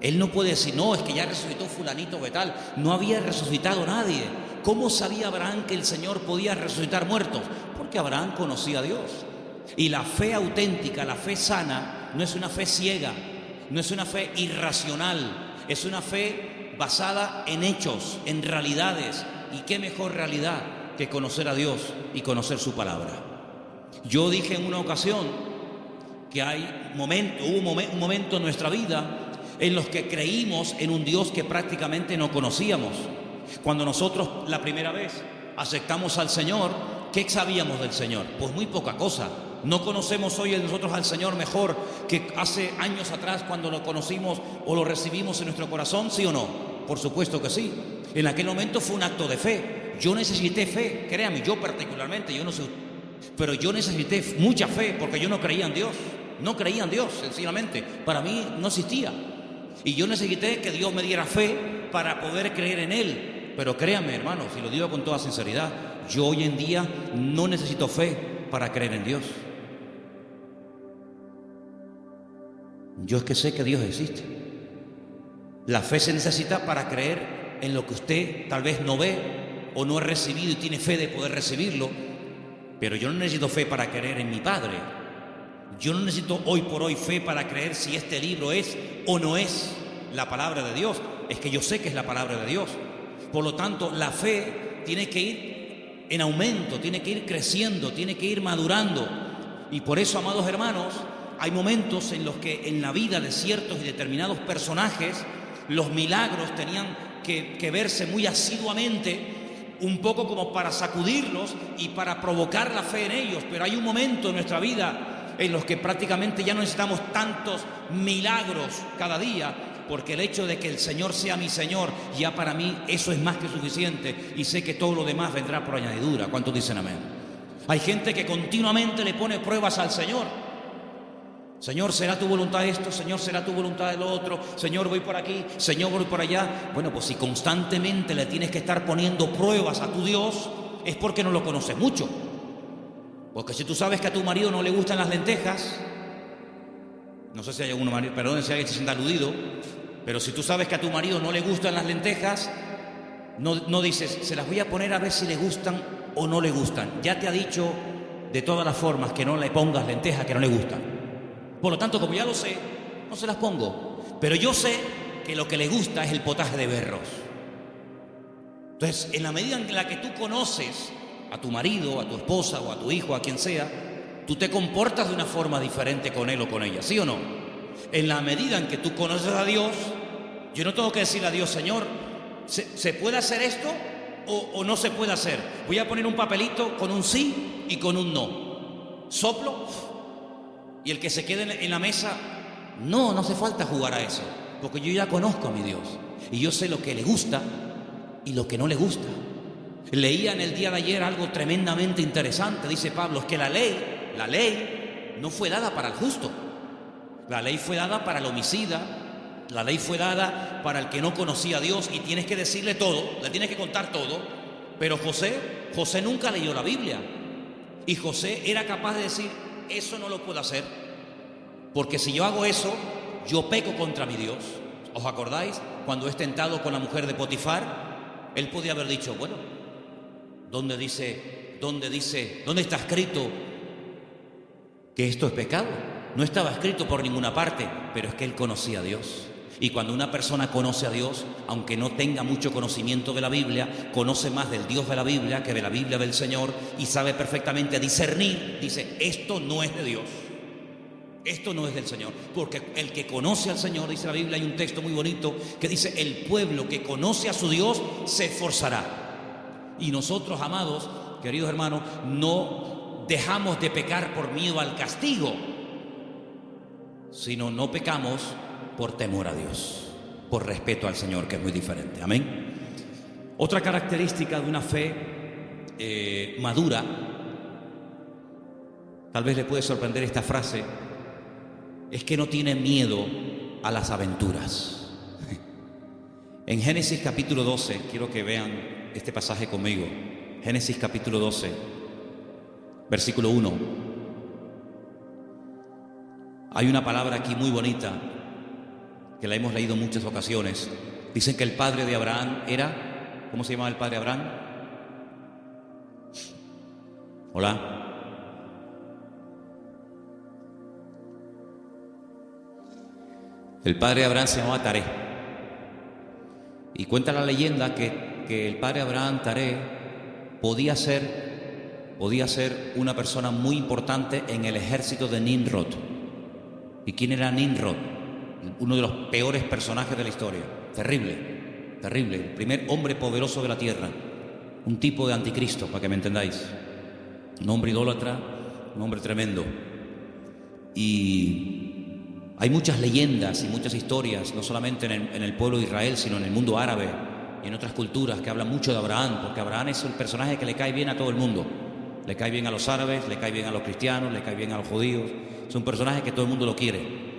Él no puede decir, no, es que ya resucitó fulanito de tal. No había resucitado nadie. ¿Cómo sabía Abraham que el Señor podía resucitar muertos? Porque Abraham conocía a Dios. Y la fe auténtica, la fe sana, no es una fe ciega, no es una fe irracional, es una fe basada en hechos, en realidades. ¿Y qué mejor realidad que conocer a Dios y conocer su palabra? Yo dije en una ocasión que hubo un momento en nuestra vida en los que creímos en un Dios que prácticamente no conocíamos. Cuando nosotros la primera vez aceptamos al Señor, ¿qué sabíamos del Señor? Pues muy poca cosa. No conocemos hoy nosotros al Señor mejor que hace años atrás cuando lo conocimos o lo recibimos en nuestro corazón, ¿sí o no? Por supuesto que sí. En aquel momento fue un acto de fe. Yo necesité fe, créame, yo particularmente, yo no sé, pero yo necesité mucha fe porque yo no creía en Dios. No creía en Dios, sencillamente. Para mí no existía. Y yo necesité que Dios me diera fe para poder creer en Él. Pero créanme, hermanos, y lo digo con toda sinceridad, yo hoy en día no necesito fe para creer en Dios. Yo es que sé que Dios existe. La fe se necesita para creer en lo que usted tal vez no ve o no ha recibido y tiene fe de poder recibirlo. Pero yo no necesito fe para creer en mi Padre. Yo no necesito hoy por hoy fe para creer si este libro es o no es la palabra de Dios. Es que yo sé que es la palabra de Dios. Por lo tanto, la fe tiene que ir en aumento, tiene que ir creciendo, tiene que ir madurando. Y por eso, amados hermanos, hay momentos en los que en la vida de ciertos y determinados personajes los milagros tenían que verse muy asiduamente, un poco como para sacudirlos y para provocar la fe en ellos. Pero hay un momento en nuestra vida en los que prácticamente ya no necesitamos tantos milagros cada día, porque el hecho de que el Señor sea mi Señor, ya para mí eso es más que suficiente, y sé que todo lo demás vendrá por añadidura. ¿Cuántos dicen amén? Hay gente que continuamente le pone pruebas al Señor. Señor, ¿será tu voluntad esto? Señor, ¿será tu voluntad lo otro? Señor, voy por aquí, Señor, voy por allá. Bueno, pues si constantemente le tienes que estar poniendo pruebas a tu Dios, es porque no lo conoces mucho. Porque si tú sabes que a tu marido no le gustan las lentejas, no sé si hay algún marido, perdón si alguien se sienta aludido, pero si tú sabes que a tu marido no le gustan las lentejas, no dices, se las voy a poner a ver si le gustan o no le gustan. Ya te ha dicho de todas las formas que no le pongas lentejas que no le gustan. Por lo tanto, como ya lo sé, no se las pongo. Pero yo sé que lo que le gusta es el potaje de berros. Entonces, en la medida en la que tú conoces a tu marido, a tu esposa o a tu hijo, a quien sea, tú te comportas de una forma diferente con él o con ella, ¿sí o no? En la medida en que tú conoces a Dios, yo no tengo que decirle a Dios, Señor, ¿se puede hacer esto o no se puede hacer? Voy a poner un papelito con un sí y con un no. Soplo. Y el que se quede en la mesa, no hace falta jugar a eso, porque yo ya conozco a mi Dios y yo sé lo que le gusta y lo que no le gusta. Leía en el día de ayer algo tremendamente interesante. Dice Pablo, es que la ley no fue dada para el justo. La ley fue dada para el homicida. La ley fue dada para el que no conocía a Dios, y tienes que decirle todo, le tienes que contar todo. Pero José nunca leyó la Biblia, y José era capaz de decir, eso no lo puedo hacer, porque si yo hago eso, yo peco contra mi Dios. ¿Os acordáis? Cuando es tentado con la mujer de Potifar, él podía haber dicho, bueno, ¿dónde está escrito que esto es pecado? No estaba escrito por ninguna parte, pero es que él conocía a Dios. Y cuando una persona conoce a Dios, aunque no tenga mucho conocimiento de la Biblia, conoce más del Dios de la Biblia que de la Biblia del Señor, y sabe perfectamente discernir, dice, esto no es de Dios, esto no es del Señor. Porque el que conoce al Señor, dice la Biblia, hay un texto muy bonito que dice, el pueblo que conoce a su Dios se esforzará. Y nosotros, amados, queridos hermanos, no dejamos de pecar por miedo al castigo, sino no pecamos por temor a Dios, por respeto al Señor, que es muy diferente. Amén. Otra característica de una fe madura, tal vez le puede sorprender esta frase, es que no tiene miedo a las aventuras. En Génesis capítulo 12, quiero que vean este pasaje conmigo. Génesis capítulo 12, versículo 1. Hay una palabra aquí muy bonita que la hemos leído en muchas ocasiones. Dicen que el padre de Abraham era... ¿Cómo se llamaba el padre de Abraham? Hola. El padre de Abraham se llamaba Taré. Y cuenta la leyenda que el padre de Abraham, Taré, podía ser una persona muy importante en el ejército de Nimrod. ¿Y quién era Nimrod? Uno de los peores personajes de la historia. Terrible, terrible. El primer hombre poderoso de la tierra. Un tipo de anticristo, para que me entendáis. Un hombre idólatra, un hombre tremendo. Y hay muchas leyendas y muchas historias, no solamente en el pueblo de Israel, sino en el mundo árabe y en otras culturas, que hablan mucho de Abraham, porque Abraham es el personaje que le cae bien a todo el mundo. Le cae bien a los árabes, le cae bien a los cristianos, le cae bien a los judíos. Es un personaje que todo el mundo lo quiere.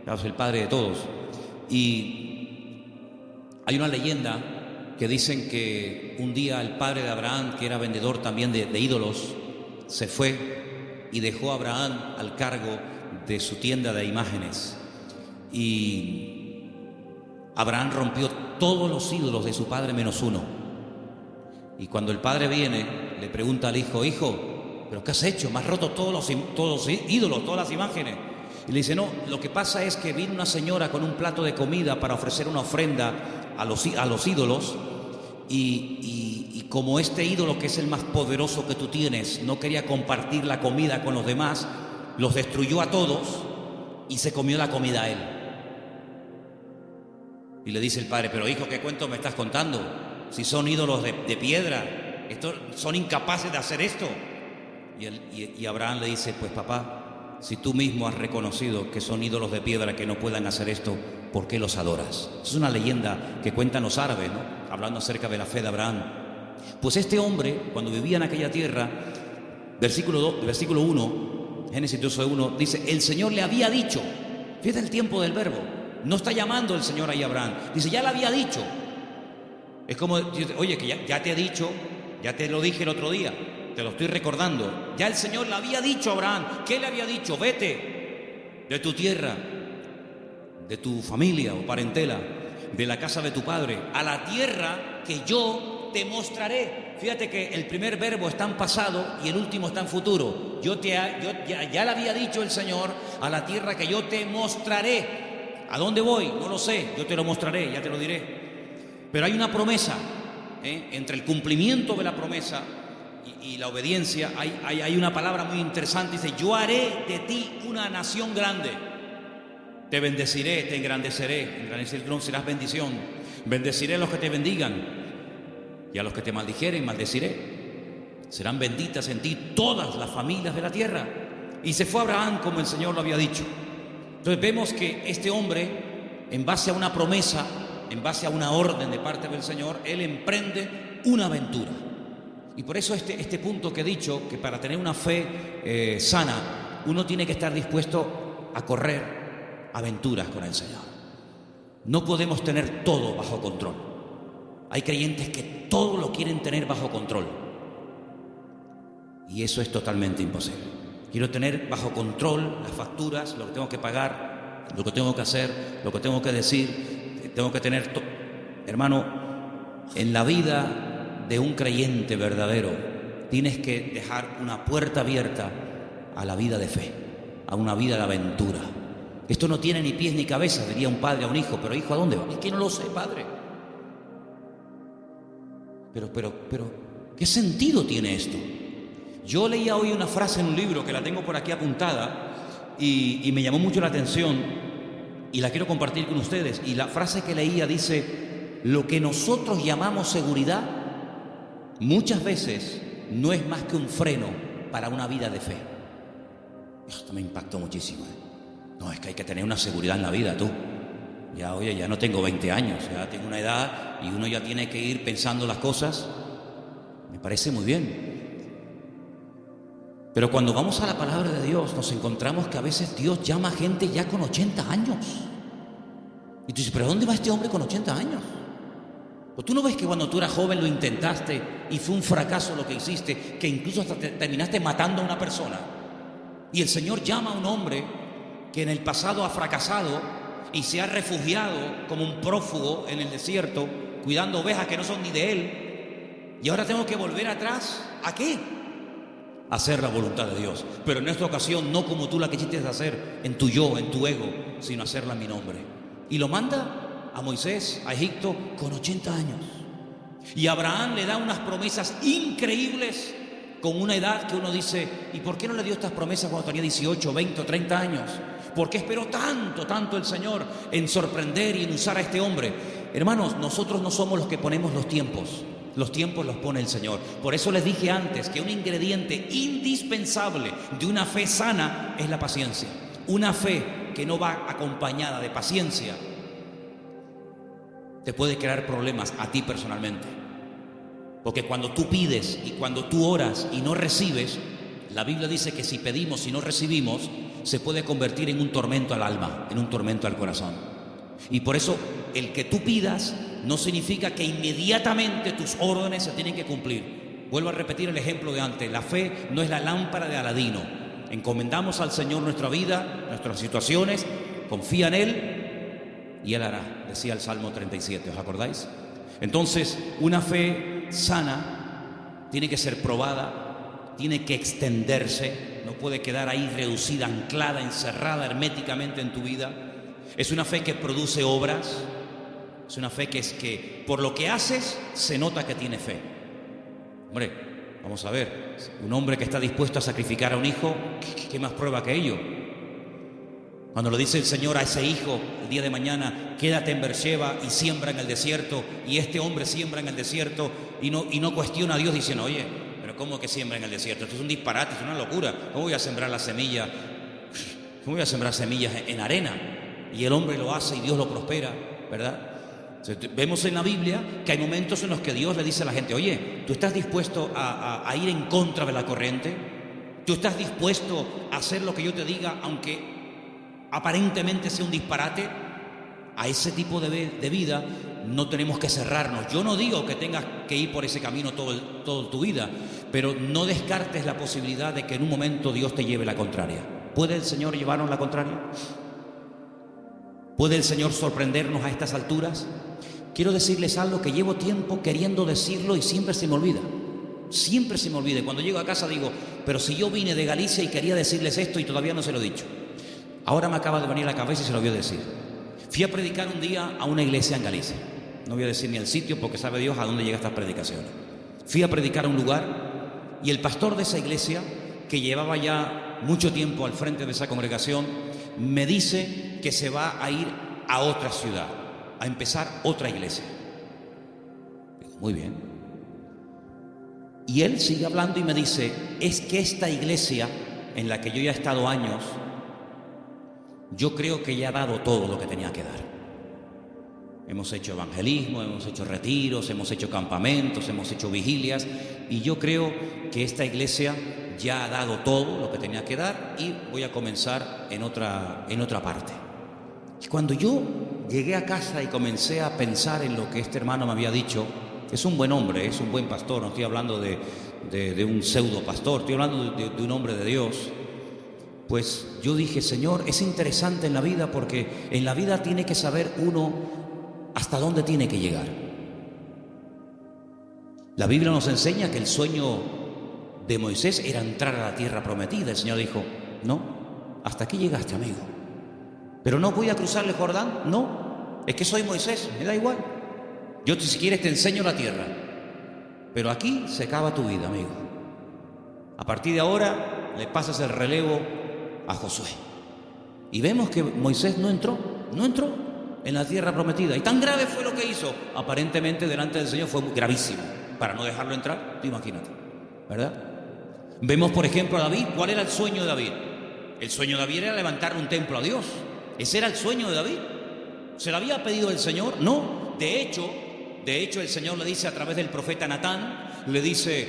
Es el padre de todos. Y hay una leyenda que dicen que un día el padre de Abraham, que era vendedor también de ídolos, se fue y dejó a Abraham al cargo de su tienda de imágenes. Y Abraham rompió todos los ídolos de su padre menos uno. Y cuando el padre viene, le pregunta al hijo, hijo, ¿pero qué has hecho? Me has roto todos los ídolos, todas las imágenes. Y le dice, no, lo que pasa es que vino una señora con un plato de comida para ofrecer una ofrenda a los ídolos, y como este ídolo, que es el más poderoso que tú tienes, no quería compartir la comida con los demás, los destruyó a todos y se comió la comida a él. Y le dice el padre, pero hijo, ¿qué cuento me estás contando? Si son ídolos de piedra, son incapaces de hacer esto. Y Abraham le dice, pues papá, si tú mismo has reconocido que son ídolos de piedra que no puedan hacer esto, ¿por qué los adoras? Es una leyenda que cuentan los árabes, ¿no? Hablando acerca de la fe de Abraham. Pues este hombre, cuando vivía en aquella tierra, versículo 1, Génesis 12:1, dice, el Señor le había dicho, fíjate el tiempo del verbo, no está llamando el Señor ahí a Abraham, dice, ya le había dicho. Es como, oye, que ya te he dicho, ya te lo dije el otro día, te lo estoy recordando. Ya el Señor le había dicho a Abraham. ¿Qué le había dicho? Vete de tu tierra, de tu familia o parentela, de la casa de tu padre, a la tierra que yo te mostraré. Fíjate que el primer verbo está en pasado y el último está en futuro. Ya le había dicho el Señor, a la tierra que yo te mostraré. ¿A dónde voy? No lo sé, yo te lo mostraré, ya te lo diré. Pero hay una promesa, entre el cumplimiento de la promesa y la obediencia, hay una palabra muy interesante. Dice, yo haré de ti una nación grande. Te bendeciré, te engrandeceré. Engrandecer no serás bendición. Bendeciré a los que te bendigan, y a los que te maldijeren, maldeciré. Serán benditas en ti todas las familias de la tierra. Y se fue Abraham como el Señor lo había dicho. Entonces vemos que este hombre, en base a una promesa, en base a una orden de parte del Señor, él emprende una aventura. Y por eso este punto que he dicho, que para tener una fe sana, uno tiene que estar dispuesto a correr aventuras con el Señor. No podemos tener todo bajo control. Hay creyentes que todo lo quieren tener bajo control. Y eso es totalmente imposible. Quiero tener bajo control las facturas, lo que tengo que pagar, lo que tengo que hacer, lo que tengo que decir. Tengo que tener todo. Hermano, en la vida de un creyente verdadero tienes que dejar una puerta abierta a la vida de fe, a una vida de aventura. Esto no tiene ni pies ni cabeza, diría un padre a un hijo. Pero hijo, ¿a dónde va? Es que no lo sé, padre. Pero, ¿qué sentido tiene esto? Yo leía hoy una frase en un libro que la tengo por aquí apuntada y me llamó mucho la atención y la quiero compartir con ustedes. Y la frase que leía dice: lo que nosotros llamamos seguridad muchas veces no es más que un freno para una vida de fe. Esto me impactó muchísimo. No, es que hay que tener una seguridad en la vida, tú. Ya, oye, ya no tengo 20 años, ya tengo una edad y uno ya tiene que ir pensando las cosas. Me parece muy bien. Pero cuando vamos a la palabra de Dios, nos encontramos que a veces Dios llama a gente ya con 80 años. Y tú dices, ¿pero dónde va este hombre con 80 años? ¿O tú no ves que cuando tú eras joven lo intentaste y fue un fracaso lo que hiciste, que incluso hasta terminaste matando a una persona? Y el Señor llama a un hombre que en el pasado ha fracasado y se ha refugiado como un prófugo en el desierto, cuidando ovejas que no son ni de él. Y ahora tengo que volver atrás. ¿A qué? A hacer la voluntad de Dios. Pero en esta ocasión no como tú la quisiste hacer, en tu yo, en tu ego, sino hacerla en mi nombre. Y lo manda a Moisés a Egipto con 80 años. Y Abraham le da unas promesas increíbles con una edad que uno dice, ¿y por qué no le dio estas promesas cuando tenía 18, 20 o 30 años? ¿Por qué esperó tanto el Señor en sorprender y en usar a este hombre? Hermanos, nosotros no somos los que ponemos los tiempos los pone el Señor. Por eso les dije antes que un ingrediente indispensable de una fe sana es la paciencia. Una fe que no va acompañada de paciencia te puede crear problemas a ti personalmente. Porque cuando tú pides y cuando tú oras y no recibes, la Biblia dice que si pedimos y no recibimos, se puede convertir en un tormento al alma, en un tormento al corazón. Y por eso el que tú pidas no significa que inmediatamente tus órdenes se tienen que cumplir. Vuelvo a repetir el ejemplo de antes. La fe no es la lámpara de Aladino. Encomendamos al Señor nuestra vida, nuestras situaciones, confía en Él y Él hará, decía el Salmo 37, ¿os acordáis? Entonces, una fe sana tiene que ser probada, tiene que extenderse, no puede quedar ahí reducida, anclada, encerrada herméticamente en tu vida. Es una fe que produce obras, es una fe que es que por lo que haces se nota que tiene fe. Hombre, vamos a ver, un hombre que está dispuesto a sacrificar a un hijo, ¿qué más prueba que ello? Cuando lo dice el Señor a ese hijo el día de mañana, quédate en Beersheba y siembra en el desierto, y este hombre siembra en el desierto y no cuestiona a Dios diciendo, oye, pero ¿cómo que siembra en el desierto? Esto es un disparate, es una locura. ¿Cómo voy a sembrar la semilla? ¿Cómo voy a sembrar semillas en arena? Y el hombre lo hace y Dios lo prospera, ¿verdad? Vemos en la Biblia que hay momentos en los que Dios le dice a la gente, oye, ¿tú estás dispuesto a ir en contra de la corriente? ¿Tú estás dispuesto a hacer lo que yo te diga, aunque aparentemente sea un disparate? A ese tipo de vida no tenemos que cerrarnos. Yo no digo que tengas que ir por ese camino toda tu vida, pero no descartes la posibilidad de que en un momento Dios te lleve la contraria. ¿Puede el Señor llevarnos la contraria? ¿Puede el Señor sorprendernos a estas alturas? Quiero decirles algo que llevo tiempo queriendo decirlo y siempre se me olvida. Siempre se me olvida. Cuando llego a casa digo, pero si yo vine de Galicia y quería decirles esto y todavía no se lo he dicho. Ahora me acaba de venir a la cabeza y se lo voy a decir. Fui a predicar un día a una iglesia en Galicia. No voy a decir ni el sitio porque sabe Dios a dónde llegan estas predicaciones. Fui a predicar a un lugar y el pastor de esa iglesia, que llevaba ya mucho tiempo al frente de esa congregación, me dice que se va a ir a otra ciudad, a empezar otra iglesia. Digo, muy bien. Y él sigue hablando y me dice, es que esta iglesia en la que yo ya he estado años, yo creo que ya ha dado todo lo que tenía que dar. hemos hecho evangelismo, hemos hecho retiros, hemos hecho campamentos, hemos hecho vigilias, y yo creo que esta iglesia ya ha dado todo lo que tenía que dar, y voy a comenzar en otra parte. Y cuando yo llegué a casa y comencé a pensar en lo que este hermano me había dicho, es un buen hombre, es un buen pastor, no estoy hablando de un pseudo pastor, estoy hablando de un hombre de Dios. Pues yo dije, Señor, es interesante en la vida, porque en la vida tiene que saber uno hasta dónde tiene que llegar. La Biblia nos enseña que el sueño de Moisés era entrar a la tierra prometida. El Señor dijo, no, hasta aquí llegaste, amigo. Pero no voy a cruzar el Jordán, no, es que soy Moisés, me da igual. Yo si quieres te enseño la tierra, pero aquí se acaba tu vida, amigo. A partir de ahora le pasas el relevo a Josué. Y vemos que Moisés no entró en la tierra prometida. Y tan grave fue lo que hizo, aparentemente delante del Señor fue gravísimo, para no dejarlo entrar, tú imagínate, ¿verdad? Vemos, por ejemplo, a David. ¿Cuál era el sueño de David? El sueño de David era levantar un templo a Dios. Ese era el sueño de David. ¿Se lo había pedido el Señor? No. De hecho, el Señor le dice a través del profeta Natán, le dice,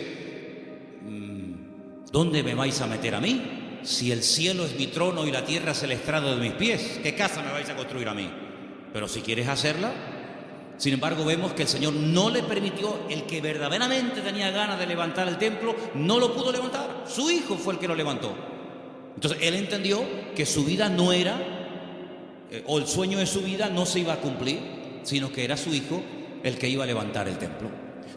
¿dónde me vais a meter a mí? Si el cielo es mi trono y la tierra es el estrado de mis pies, ¿qué casa me vais a construir a mí? Pero si quieres hacerla. Sin embargo, vemos que el Señor no le permitió. El que verdaderamente tenía ganas de levantar el templo no lo pudo levantar. Su hijo fue el que lo levantó. Entonces él entendió que su vida no era, o el sueño de su vida no se iba a cumplir, sino que era su hijo el que iba a levantar el templo.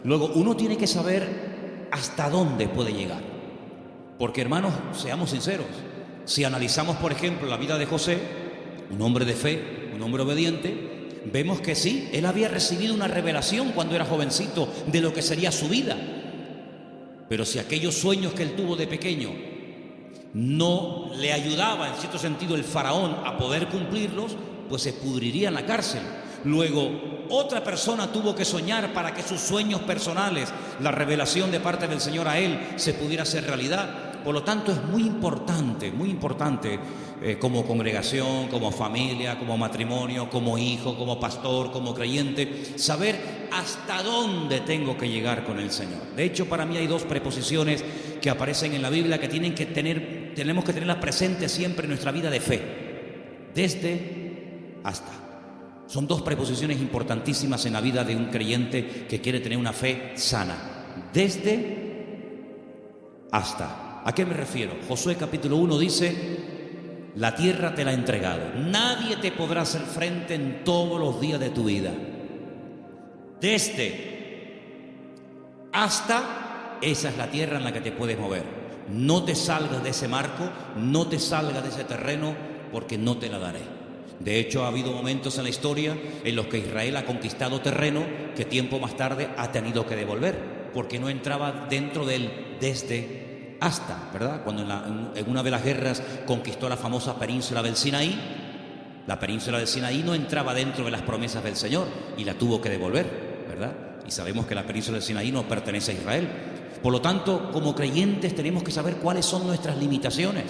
Luego, uno tiene que saber hasta dónde puede llegar. Porque, hermanos, seamos sinceros, si analizamos, por ejemplo, la vida de José, un hombre de fe, un hombre obediente, vemos que sí, él había recibido una revelación cuando era jovencito de lo que sería su vida. Pero si aquellos sueños que él tuvo de pequeño no le ayudaba, en cierto sentido, el faraón a poder cumplirlos, pues se pudriría en la cárcel. Luego, otra persona tuvo que soñar para que sus sueños personales, la revelación de parte del Señor a él, se pudiera hacer realidad. Por lo tanto, es muy importante, como congregación, como familia, como matrimonio, como hijo, como pastor, como creyente, saber hasta dónde tengo que llegar con el Señor. De hecho, para mí hay dos preposiciones que aparecen en la Biblia que tenemos que tenerlas presentes siempre en nuestra vida de fe. Desde, hasta. Son dos preposiciones importantísimas en la vida de un creyente que quiere tener una fe sana. Desde, hasta. ¿A qué me refiero? Josué capítulo 1 dice, la tierra te la he entregado. Nadie te podrá hacer frente en todos los días de tu vida. Desde, hasta, esa es la tierra en la que te puedes mover. No te salgas de ese marco, no te salgas de ese terreno, porque no te la daré. De hecho, ha habido momentos en la historia en los que Israel ha conquistado terreno que tiempo más tarde ha tenido que devolver, porque no entraba dentro del desde hasta, ¿verdad? Cuando en una de las guerras conquistó la famosa península del Sinaí, la península del Sinaí no entraba dentro de las promesas del Señor y la tuvo que devolver, ¿verdad? Y sabemos que la península del Sinaí no pertenece a Israel. Por lo tanto, como creyentes tenemos que saber cuáles son nuestras limitaciones,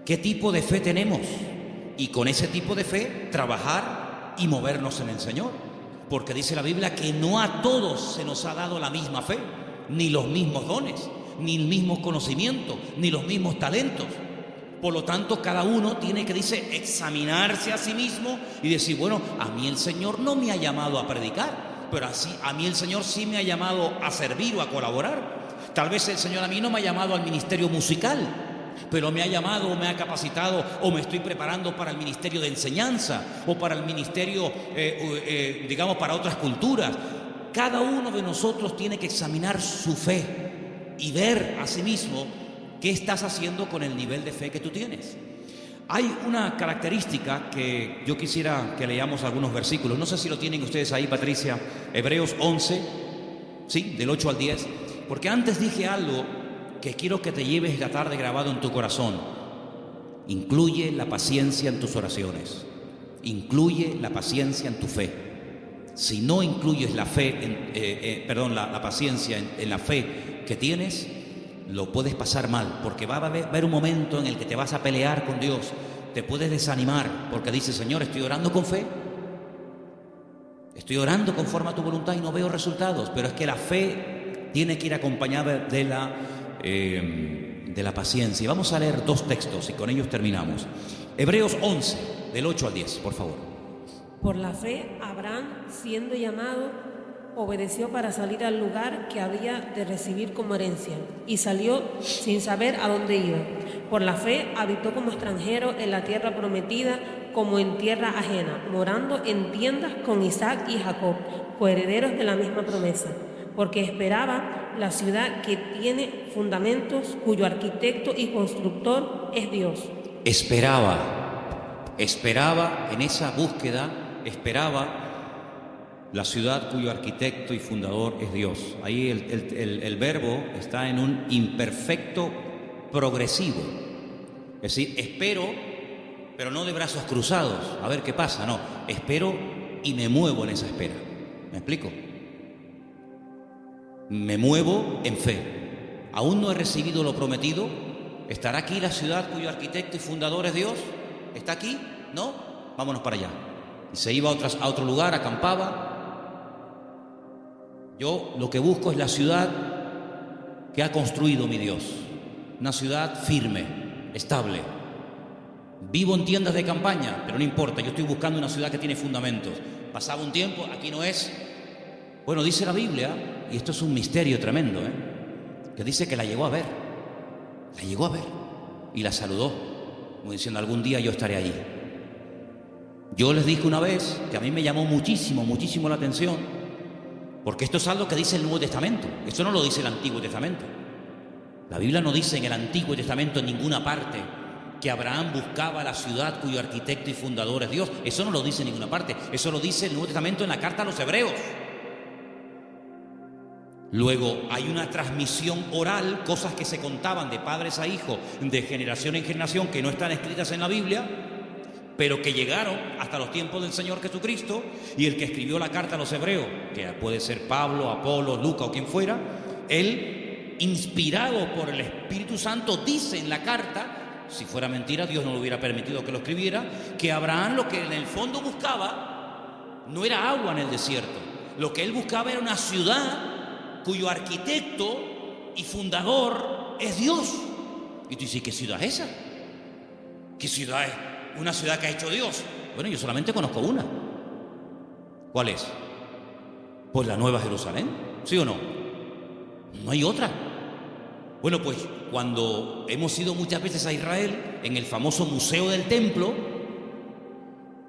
qué tipo de fe tenemos, y con ese tipo de fe trabajar y movernos en el Señor. Porque dice la Biblia que no a todos se nos ha dado la misma fe, ni los mismos dones, ni el mismo conocimiento, ni los mismos talentos. Por lo tanto, cada uno tiene que, dice, examinarse a sí mismo y decir, bueno, a mí el Señor no me ha llamado a predicar, pero así a mí el Señor sí me ha llamado a servir o a colaborar. Tal vez el Señor a mí no me ha llamado al ministerio musical, pero me ha llamado o me ha capacitado o me estoy preparando para el ministerio de enseñanza o para el ministerio, digamos, para otras culturas. Cada uno de nosotros tiene que examinar su fe y ver a sí mismo qué estás haciendo con el nivel de fe que tú tienes. Hay una característica que yo quisiera que leamos algunos versículos. No sé si lo tienen ustedes ahí, Patricia. Hebreos 11, ¿sí? Del 8 al 10. Porque antes dije algo que quiero que te lleves esta tarde grabado en tu corazón. Incluye la paciencia en tus oraciones. Incluye la paciencia en tu fe. Si no incluyes la fe, la paciencia en la fe que tienes, lo puedes pasar mal, porque va a haber un momento en el que te vas a pelear con Dios. Te puedes desanimar porque dices, Señor, estoy orando con fe, Estoy orando conforme a tu voluntad y no veo resultados, pero es que la fe tiene que ir acompañada de la paciencia. Y vamos a leer 2 textos y con ellos terminamos. Hebreos 11, del 8 al 10, por favor. Por la fe, Abraham, siendo llamado, obedeció para salir al lugar que había de recibir como herencia, y salió sin saber a dónde iba. Por la fe, habitó como extranjero en la tierra prometida, como en tierra ajena, morando en tiendas con Isaac y Jacob, coherederos de la misma promesa, porque esperaba la ciudad que tiene fundamentos, cuyo arquitecto y constructor es Dios. Esperaba en esa búsqueda, esperaba la ciudad cuyo arquitecto y fundador es Dios. Ahí el verbo está en un imperfecto progresivo. Es decir, espero, pero no de brazos cruzados, a ver qué pasa, no. Espero y me muevo en esa espera. ¿Me explico? Me muevo en fe. Aún no he recibido lo prometido. ¿Estará aquí la ciudad cuyo arquitecto y fundador es Dios? ¿Está aquí? ¿No? Vámonos para allá. Y se iba a otro lugar, acampaba. Yo lo que busco es la ciudad que ha construido mi Dios. Una ciudad firme, estable. Vivo en tiendas de campaña, pero no importa, yo estoy buscando una ciudad que tiene fundamentos. Pasaba un tiempo, aquí no es. Bueno, dice la Biblia, y esto es un misterio tremendo, que dice que la llegó a ver. La llegó a ver y la saludó, como diciendo, algún día yo estaré allí. Yo les dije una vez que a mí me llamó muchísimo la atención, porque esto es algo que dice el Nuevo Testamento. Esto no lo dice el Antiguo Testamento. La Biblia no dice en el Antiguo Testamento en ninguna parte que Abraham buscaba la ciudad cuyo arquitecto y fundador es Dios. Eso no lo dice en ninguna parte. Eso lo dice el Nuevo Testamento en la carta a los Hebreos. Luego hay una transmisión oral, cosas que se contaban de padres a hijos, de generación en generación, que no están escritas en la Biblia, pero que llegaron hasta los tiempos del Señor Jesucristo. Y el que escribió la carta a los Hebreos, que puede ser Pablo, Apolo, Lucas o quien fuera, él, inspirado por el Espíritu Santo, dice en la carta, si fuera mentira Dios no le hubiera permitido que lo escribiera, que Abraham lo que en el fondo buscaba no era agua en el desierto. Lo que él buscaba era una ciudad cuyo arquitecto y fundador es Dios. Y tú dices, ¿qué ciudad es esa? ¿Qué ciudad es? ¿Una ciudad que ha hecho Dios? Bueno, yo solamente conozco una. ¿Cuál es? Pues la Nueva Jerusalén, ¿sí o no? No hay otra. Bueno, pues cuando hemos ido muchas veces a Israel, en el famoso Museo del Templo,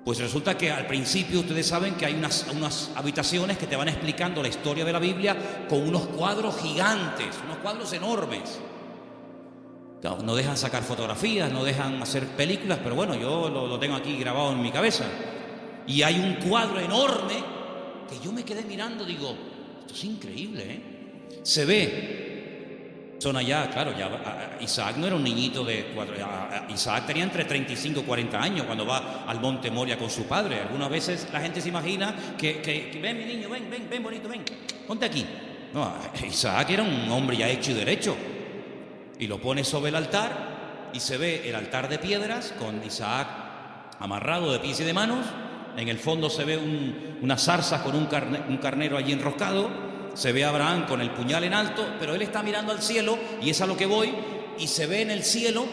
pues resulta que al principio ustedes saben que hay unas habitaciones que te van explicando la historia de la Biblia con unos cuadros gigantes, unos cuadros enormes. Claro, no dejan sacar fotografías, no dejan hacer películas, pero bueno, yo lo tengo aquí grabado en mi cabeza. Y hay un cuadro enorme que yo me quedé mirando, digo, esto es increíble, Se ve. Son allá, claro, ya Isaac no era un niñito de 4, Isaac tenía entre 35 y 40 años cuando va al monte Moria con su padre. Algunas veces la gente se imagina que ven mi niño, ven bonito, ven, ponte aquí. No, Isaac era un hombre ya hecho y derecho. Y lo pone sobre el altar y se ve el altar de piedras con Isaac amarrado de pies y de manos. En el fondo se ve unas zarzas con un carnero allí enroscado. Se ve a Abraham con el puñal en alto, pero él está mirando al cielo, y es a lo que voy, y se ve en el cielo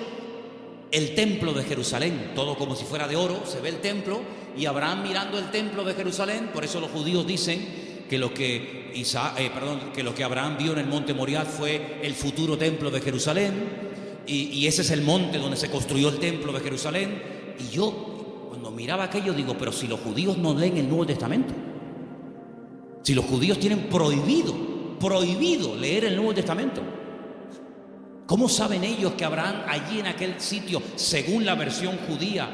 el templo de Jerusalén, todo como si fuera de oro, se ve el templo, y Abraham mirando el templo de Jerusalén. Por eso los judíos dicen que lo que Abraham vio en el monte Moriah fue el futuro templo de Jerusalén, y ese es el monte donde se construyó el templo de Jerusalén. Y yo, cuando miraba aquello, digo, pero si los judíos no leen el Nuevo Testamento, si los judíos tienen prohibido leer el Nuevo Testamento, ¿cómo saben ellos que Abraham allí en aquel sitio, según la versión judía,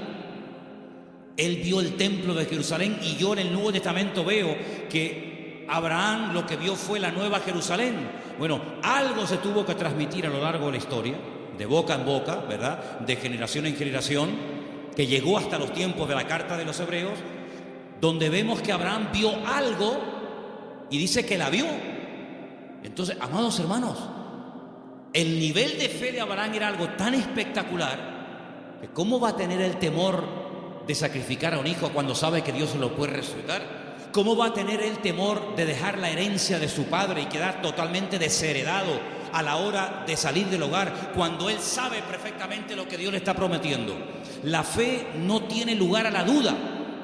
él vio el templo de Jerusalén? Y yo en el Nuevo Testamento veo que Abraham lo que vio fue la Nueva Jerusalén. Bueno, algo se tuvo que transmitir a lo largo de la historia, de boca en boca, ¿verdad?, de generación en generación, que llegó hasta los tiempos de la carta de los Hebreos, donde vemos que Abraham vio algo y dice que la vio. Entonces, amados hermanos, el nivel de fe de Abraham era algo tan espectacular que ¿cómo va a tener el temor de sacrificar a un hijo cuando sabe que Dios se lo puede resucitar? ¿Cómo va a tener él temor de dejar la herencia de su padre y quedar totalmente desheredado a la hora de salir del hogar, cuando él sabe perfectamente lo que Dios le está prometiendo? La fe no tiene lugar a la duda,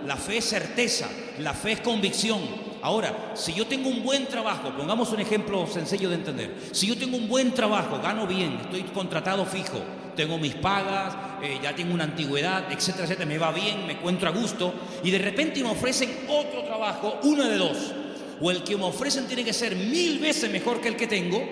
la fe es certeza, la fe es convicción. Ahora, si yo tengo un buen trabajo, pongamos un ejemplo sencillo de entender, si yo tengo un buen trabajo, gano bien, estoy contratado fijo, tengo mis pagas, ya tengo una antigüedad, etcétera, etcétera, me va bien, me encuentro a gusto, y de repente me ofrecen otro trabajo, una de dos: o el que me ofrecen tiene que ser 1000 veces mejor que el que tengo,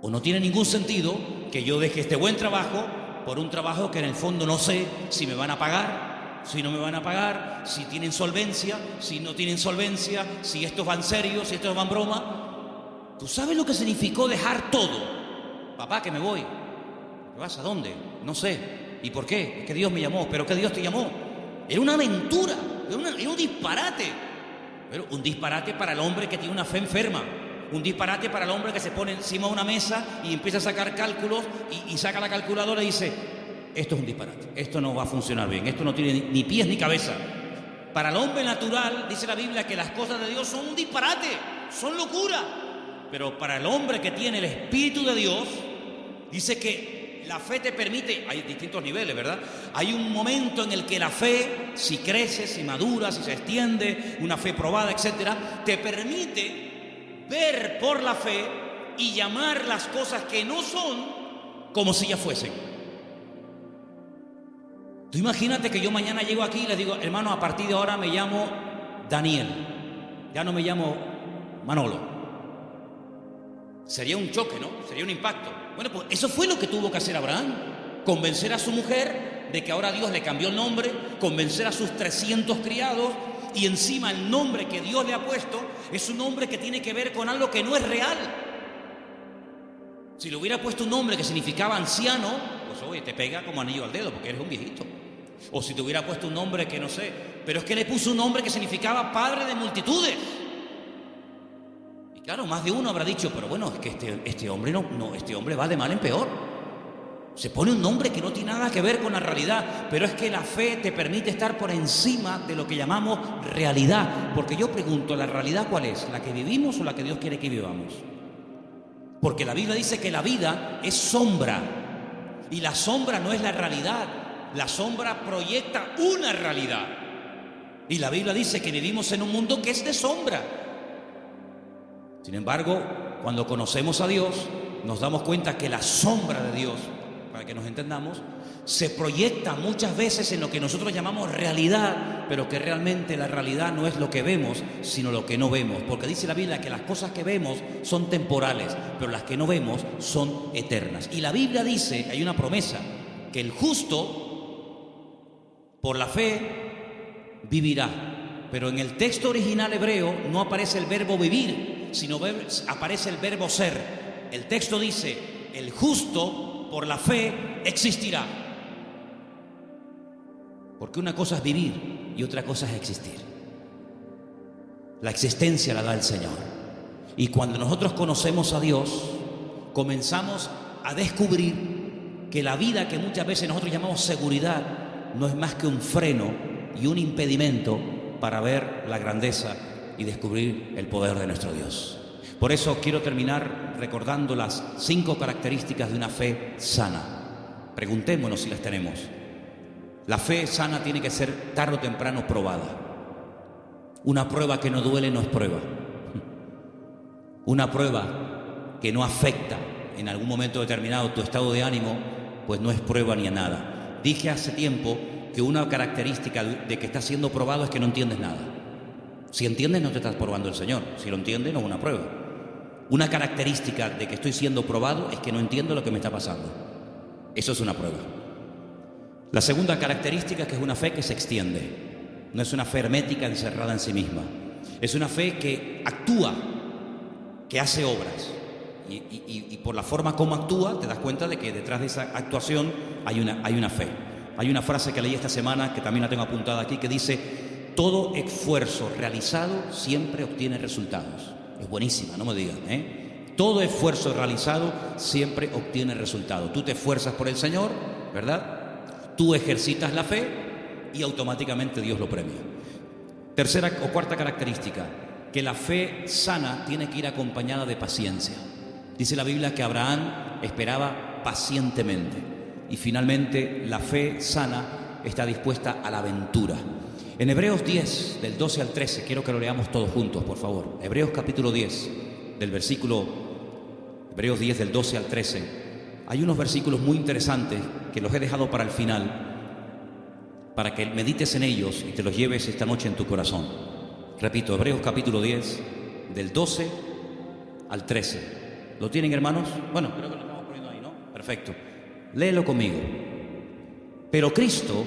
o no tiene ningún sentido que yo deje este buen trabajo por un trabajo que en el fondo no sé si me van a pagar, si no me van a pagar, si tienen solvencia, si no tienen solvencia, si estos van serios, si estos van broma. ¿Tú sabes lo que significó dejar todo? Papá, que me voy. ¿Te vas a dónde? No sé. ¿Y por qué? Es que Dios me llamó. ¿Pero qué Dios te llamó? Era una aventura, era un disparate. Pero un disparate para el hombre que tiene una fe enferma. Un disparate para el hombre que se pone encima de una mesa y empieza a sacar cálculos y saca la calculadora y dice: esto es un disparate, esto no va a funcionar bien, esto no tiene ni pies ni cabeza. Para el hombre natural, dice la Biblia, que las cosas de Dios son un disparate, son locura. Pero para el hombre que tiene el Espíritu de Dios, dice que la fe te permite, hay distintos niveles, ¿verdad? Hay un momento en el que la fe, si crece, si madura, si se extiende, una fe probada, etcétera, te permite ver por la fe y llamar las cosas que no son como si ya fuesen. Tú imagínate que yo mañana llego aquí y les digo: hermano, a partir de ahora me llamo Daniel, ya no me llamo Manolo. Sería un choque, ¿no? Sería un impacto. Bueno, pues eso fue lo que tuvo que hacer Abraham: convencer a su mujer de que ahora Dios le cambió el nombre, convencer a sus 300 criados, y encima el nombre que Dios le ha puesto es un nombre que tiene que ver con algo que no es real. Si le hubiera puesto un nombre que significaba anciano, pues oye, te pega como anillo al dedo porque eres un viejito. O si te hubiera puesto un nombre que no sé, pero es que le puso un nombre que significaba padre de multitudes. Y claro, más de uno habrá dicho: pero bueno, es que este hombre este hombre va de mal en peor. Se pone un nombre que no tiene nada que ver con la realidad, pero es que la fe te permite estar por encima de lo que llamamos realidad. Porque yo pregunto, ¿la realidad cuál es? ¿La que vivimos o la que Dios quiere que vivamos? Porque la Biblia dice que la vida es sombra, y la sombra no es la realidad. La sombra proyecta una realidad, y la Biblia dice que vivimos en un mundo que es de sombra. Sin embargo, cuando conocemos a Dios, nos damos cuenta que la sombra de Dios, para que nos entendamos, se proyecta muchas veces en lo que nosotros llamamos realidad, pero que realmente la realidad no es lo que vemos, sino lo que no vemos. Porque dice la Biblia que las cosas que vemos son temporales, pero las que no vemos son eternas. Y la Biblia dice, hay una promesa, que el justo por la fe vivirá. Pero en el texto original hebreo no aparece el verbo vivir, sino aparece el verbo ser. El texto dice: el justo por la fe existirá. Porque una cosa es vivir y otra cosa es existir. La existencia la da el Señor. Y cuando nosotros conocemos a Dios, comenzamos a descubrir que la vida que muchas veces nosotros llamamos seguridad no es más que un freno y un impedimento para ver la grandeza y descubrir el poder de nuestro Dios. Por eso quiero terminar recordando las 5 características de una fe sana. Preguntémonos si las tenemos. La fe sana tiene que ser tarde o temprano probada. Una prueba que no duele no es prueba. Una prueba que no afecta en algún momento determinado tu estado de ánimo, pues no es prueba ni a nada. Dije hace tiempo que una característica de que estás siendo probado es que no entiendes nada. Si entiendes, no te estás probando el Señor. Si lo entiendes, no es una prueba. Una característica de que estoy siendo probado es que no entiendo lo que me está pasando. Eso es una prueba. La segunda característica es que es una fe que se extiende. No es una fe hermética encerrada en sí misma. Es una fe que actúa, que hace obras. Y por la forma como actúa, te das cuenta de que detrás de esa actuación hay una fe. Hay una frase que leí esta semana, que también la tengo apuntada aquí, que dice: todo esfuerzo realizado siempre obtiene resultados. Es buenísima, no me digan, Todo esfuerzo realizado siempre obtiene resultados. Tú te esfuerzas por el Señor, ¿verdad? Tú ejercitas la fe y automáticamente Dios lo premia. Tercera o cuarta característica, que la fe sana tiene que ir acompañada de paciencia. Dice la Biblia que Abraham esperaba pacientemente. Y finalmente, la fe sana está dispuesta a la aventura. En Hebreos 10, del 12 al 13, quiero que lo leamos todos juntos, por favor. Hebreos capítulo 10, Hebreos 10, del 12 al 13. Hay unos versículos muy interesantes que los he dejado para el final, para que medites en ellos y te los lleves esta noche en tu corazón. Repito, Hebreos capítulo 10, del 12 al 13. ¿Lo tienen, hermanos? Bueno, creo que lo estamos poniendo ahí, ¿no? Perfecto. Léelo conmigo. Pero Cristo,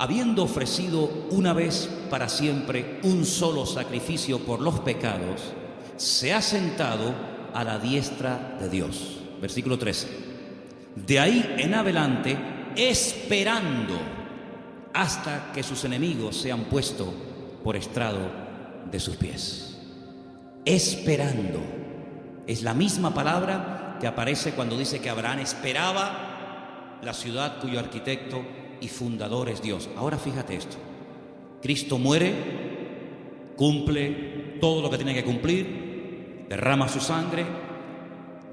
habiendo ofrecido una vez para siempre un solo sacrificio por los pecados, se ha sentado a la diestra de Dios. Versículo 13. De ahí en adelante, esperando hasta que sus enemigos sean puestos por estrado de sus pies. Esperando. Es la misma palabra que aparece cuando dice que Abraham esperaba la ciudad cuyo arquitecto y fundador es Dios. Ahora fíjate esto. Cristo muere, cumple todo lo que tiene que cumplir, derrama su sangre,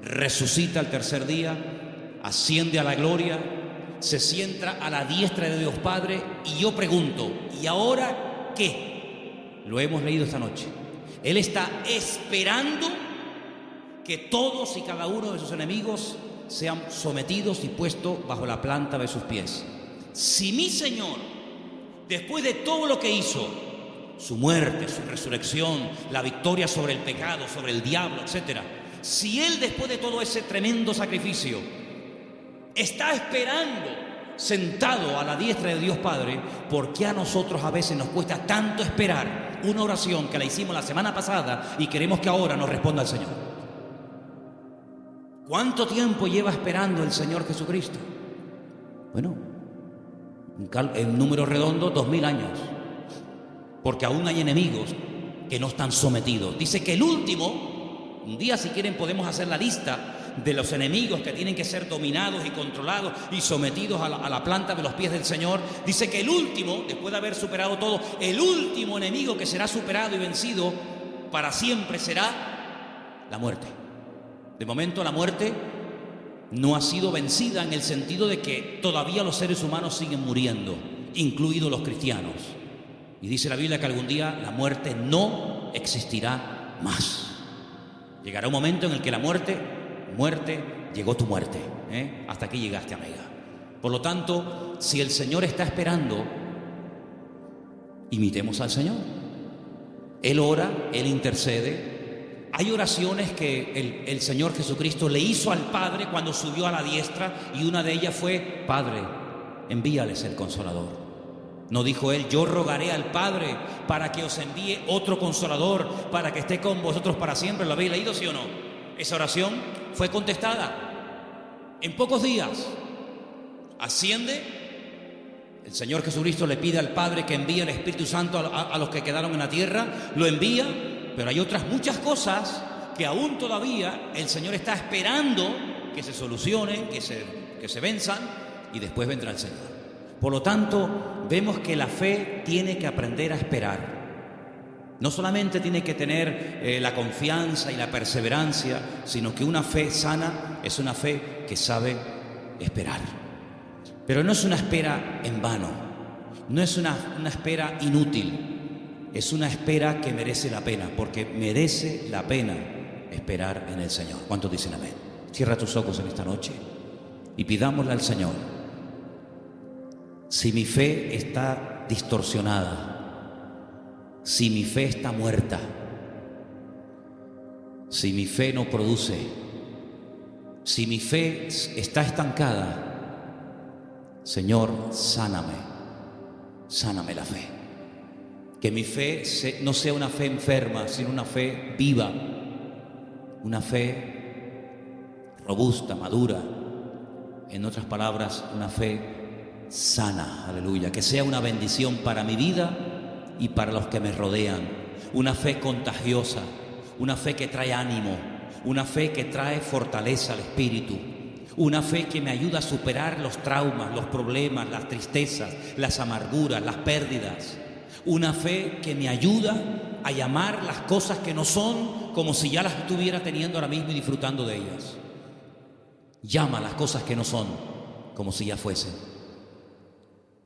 resucita al tercer día, asciende a la gloria, se sienta a la diestra de Dios Padre. Y yo pregunto, ¿y ahora qué? Lo hemos leído esta noche. Él está esperando que todos y cada uno de sus enemigos sean sometidos y puestos bajo la planta de sus pies. Si mi Señor, después de todo lo que hizo, su muerte, su resurrección, la victoria sobre el pecado, sobre el diablo, etc., si Él, después de todo ese tremendo sacrificio, está esperando sentado a la diestra de Dios Padre, ¿por qué a nosotros a veces nos cuesta tanto esperar una oración que la hicimos la semana pasada y queremos que ahora nos responda el Señor? ¿Cuánto tiempo lleva esperando el Señor Jesucristo? Bueno, en número redondo, 2000 años. Porque aún hay enemigos que no están sometidos. Dice que el último, un día si quieren podemos hacer la lista de los enemigos que tienen que ser dominados y controlados y sometidos a la planta de los pies del Señor. Dice que el último, después de haber superado todo, el último enemigo que será superado y vencido para siempre será la muerte. De momento la muerte no ha sido vencida en el sentido de que todavía los seres humanos siguen muriendo, incluidos los cristianos. Y dice la Biblia que algún día la muerte no existirá más. Llegará un momento en el que la muerte, llegó tu muerte, hasta aquí llegaste, amiga. Por lo tanto, si el Señor está esperando, imitemos al Señor. Él ora, Él intercede. Hay oraciones que el Señor Jesucristo le hizo al Padre cuando subió a la diestra, y una de ellas fue: Padre, envíales el Consolador. No dijo Él: yo rogaré al Padre para que os envíe otro Consolador, para que esté con vosotros para siempre. ¿Lo habéis leído, sí o no? Esa oración fue contestada en pocos días. Asciende, el Señor Jesucristo le pide al Padre que envíe el Espíritu Santo a los que quedaron en la tierra, lo envía, pero hay otras muchas cosas que aún todavía el Señor está esperando que se solucionen, que se venzan, y después vendrá el Señor. Por lo tanto, vemos que la fe tiene que aprender a esperar. No solamente tiene que tener la confianza y la perseverancia, sino que una fe sana es una fe que sabe esperar. Pero no es una espera en vano, no es una espera inútil. Es una espera que merece la pena, porque merece la pena esperar en el Señor. ¿Cuántos dicen amén? Cierra tus ojos en esta noche y pidámosle al Señor: si mi fe está distorsionada, si mi fe está muerta, si mi fe no produce, si mi fe está estancada, Señor, sáname la fe. Que mi fe no sea una fe enferma, sino una fe viva, una fe robusta, madura. En otras palabras, una fe sana, aleluya. Que sea una bendición para mi vida y para los que me rodean. Una fe contagiosa, una fe que trae ánimo, una fe que trae fortaleza al espíritu. Una fe que me ayuda a superar los traumas, los problemas, las tristezas, las amarguras, las pérdidas. Una fe que me ayuda a llamar las cosas que no son como si ya las estuviera teniendo ahora mismo y disfrutando de ellas. Llama las cosas que no son como si ya fuesen.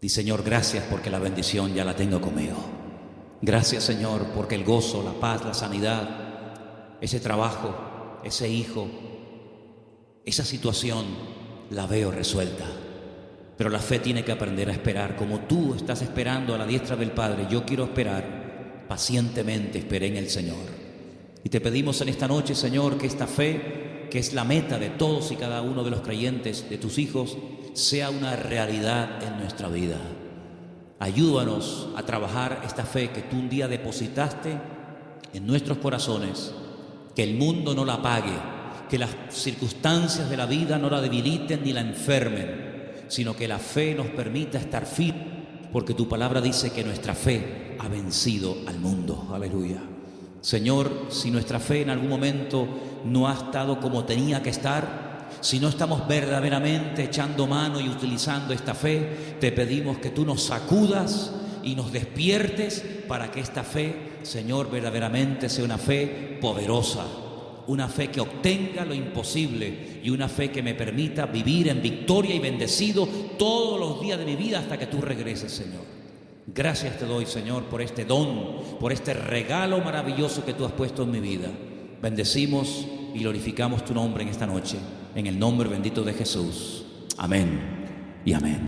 Di, Señor, gracias porque la bendición ya la tengo conmigo. Gracias, Señor, porque el gozo, la paz, la sanidad, ese trabajo, ese hijo, esa situación la veo resuelta. Pero la fe tiene que aprender a esperar. Como tú estás esperando a la diestra del Padre, yo quiero esperar pacientemente, esperé en el Señor. Y te pedimos en esta noche, Señor, que esta fe, que es la meta de todos y cada uno de los creyentes, de tus hijos, sea una realidad en nuestra vida. Ayúdanos a trabajar esta fe que tú un día depositaste en nuestros corazones, que el mundo no la apague, que las circunstancias de la vida no la debiliten ni la enfermen, sino que la fe nos permita estar firmes, porque tu palabra dice que nuestra fe ha vencido al mundo. Aleluya. Señor, si nuestra fe en algún momento no ha estado como tenía que estar, si no estamos verdaderamente echando mano y utilizando esta fe, te pedimos que tú nos sacudas y nos despiertes para que esta fe, Señor, verdaderamente sea una fe poderosa, una fe que obtenga lo imposible y una fe que me permita vivir en victoria y bendecido todos los días de mi vida hasta que tú regreses, Señor. Gracias te doy, Señor, por este don, por este regalo maravilloso que tú has puesto en mi vida. Bendecimos y glorificamos tu nombre en esta noche, en el nombre bendito de Jesús. Amén y amén.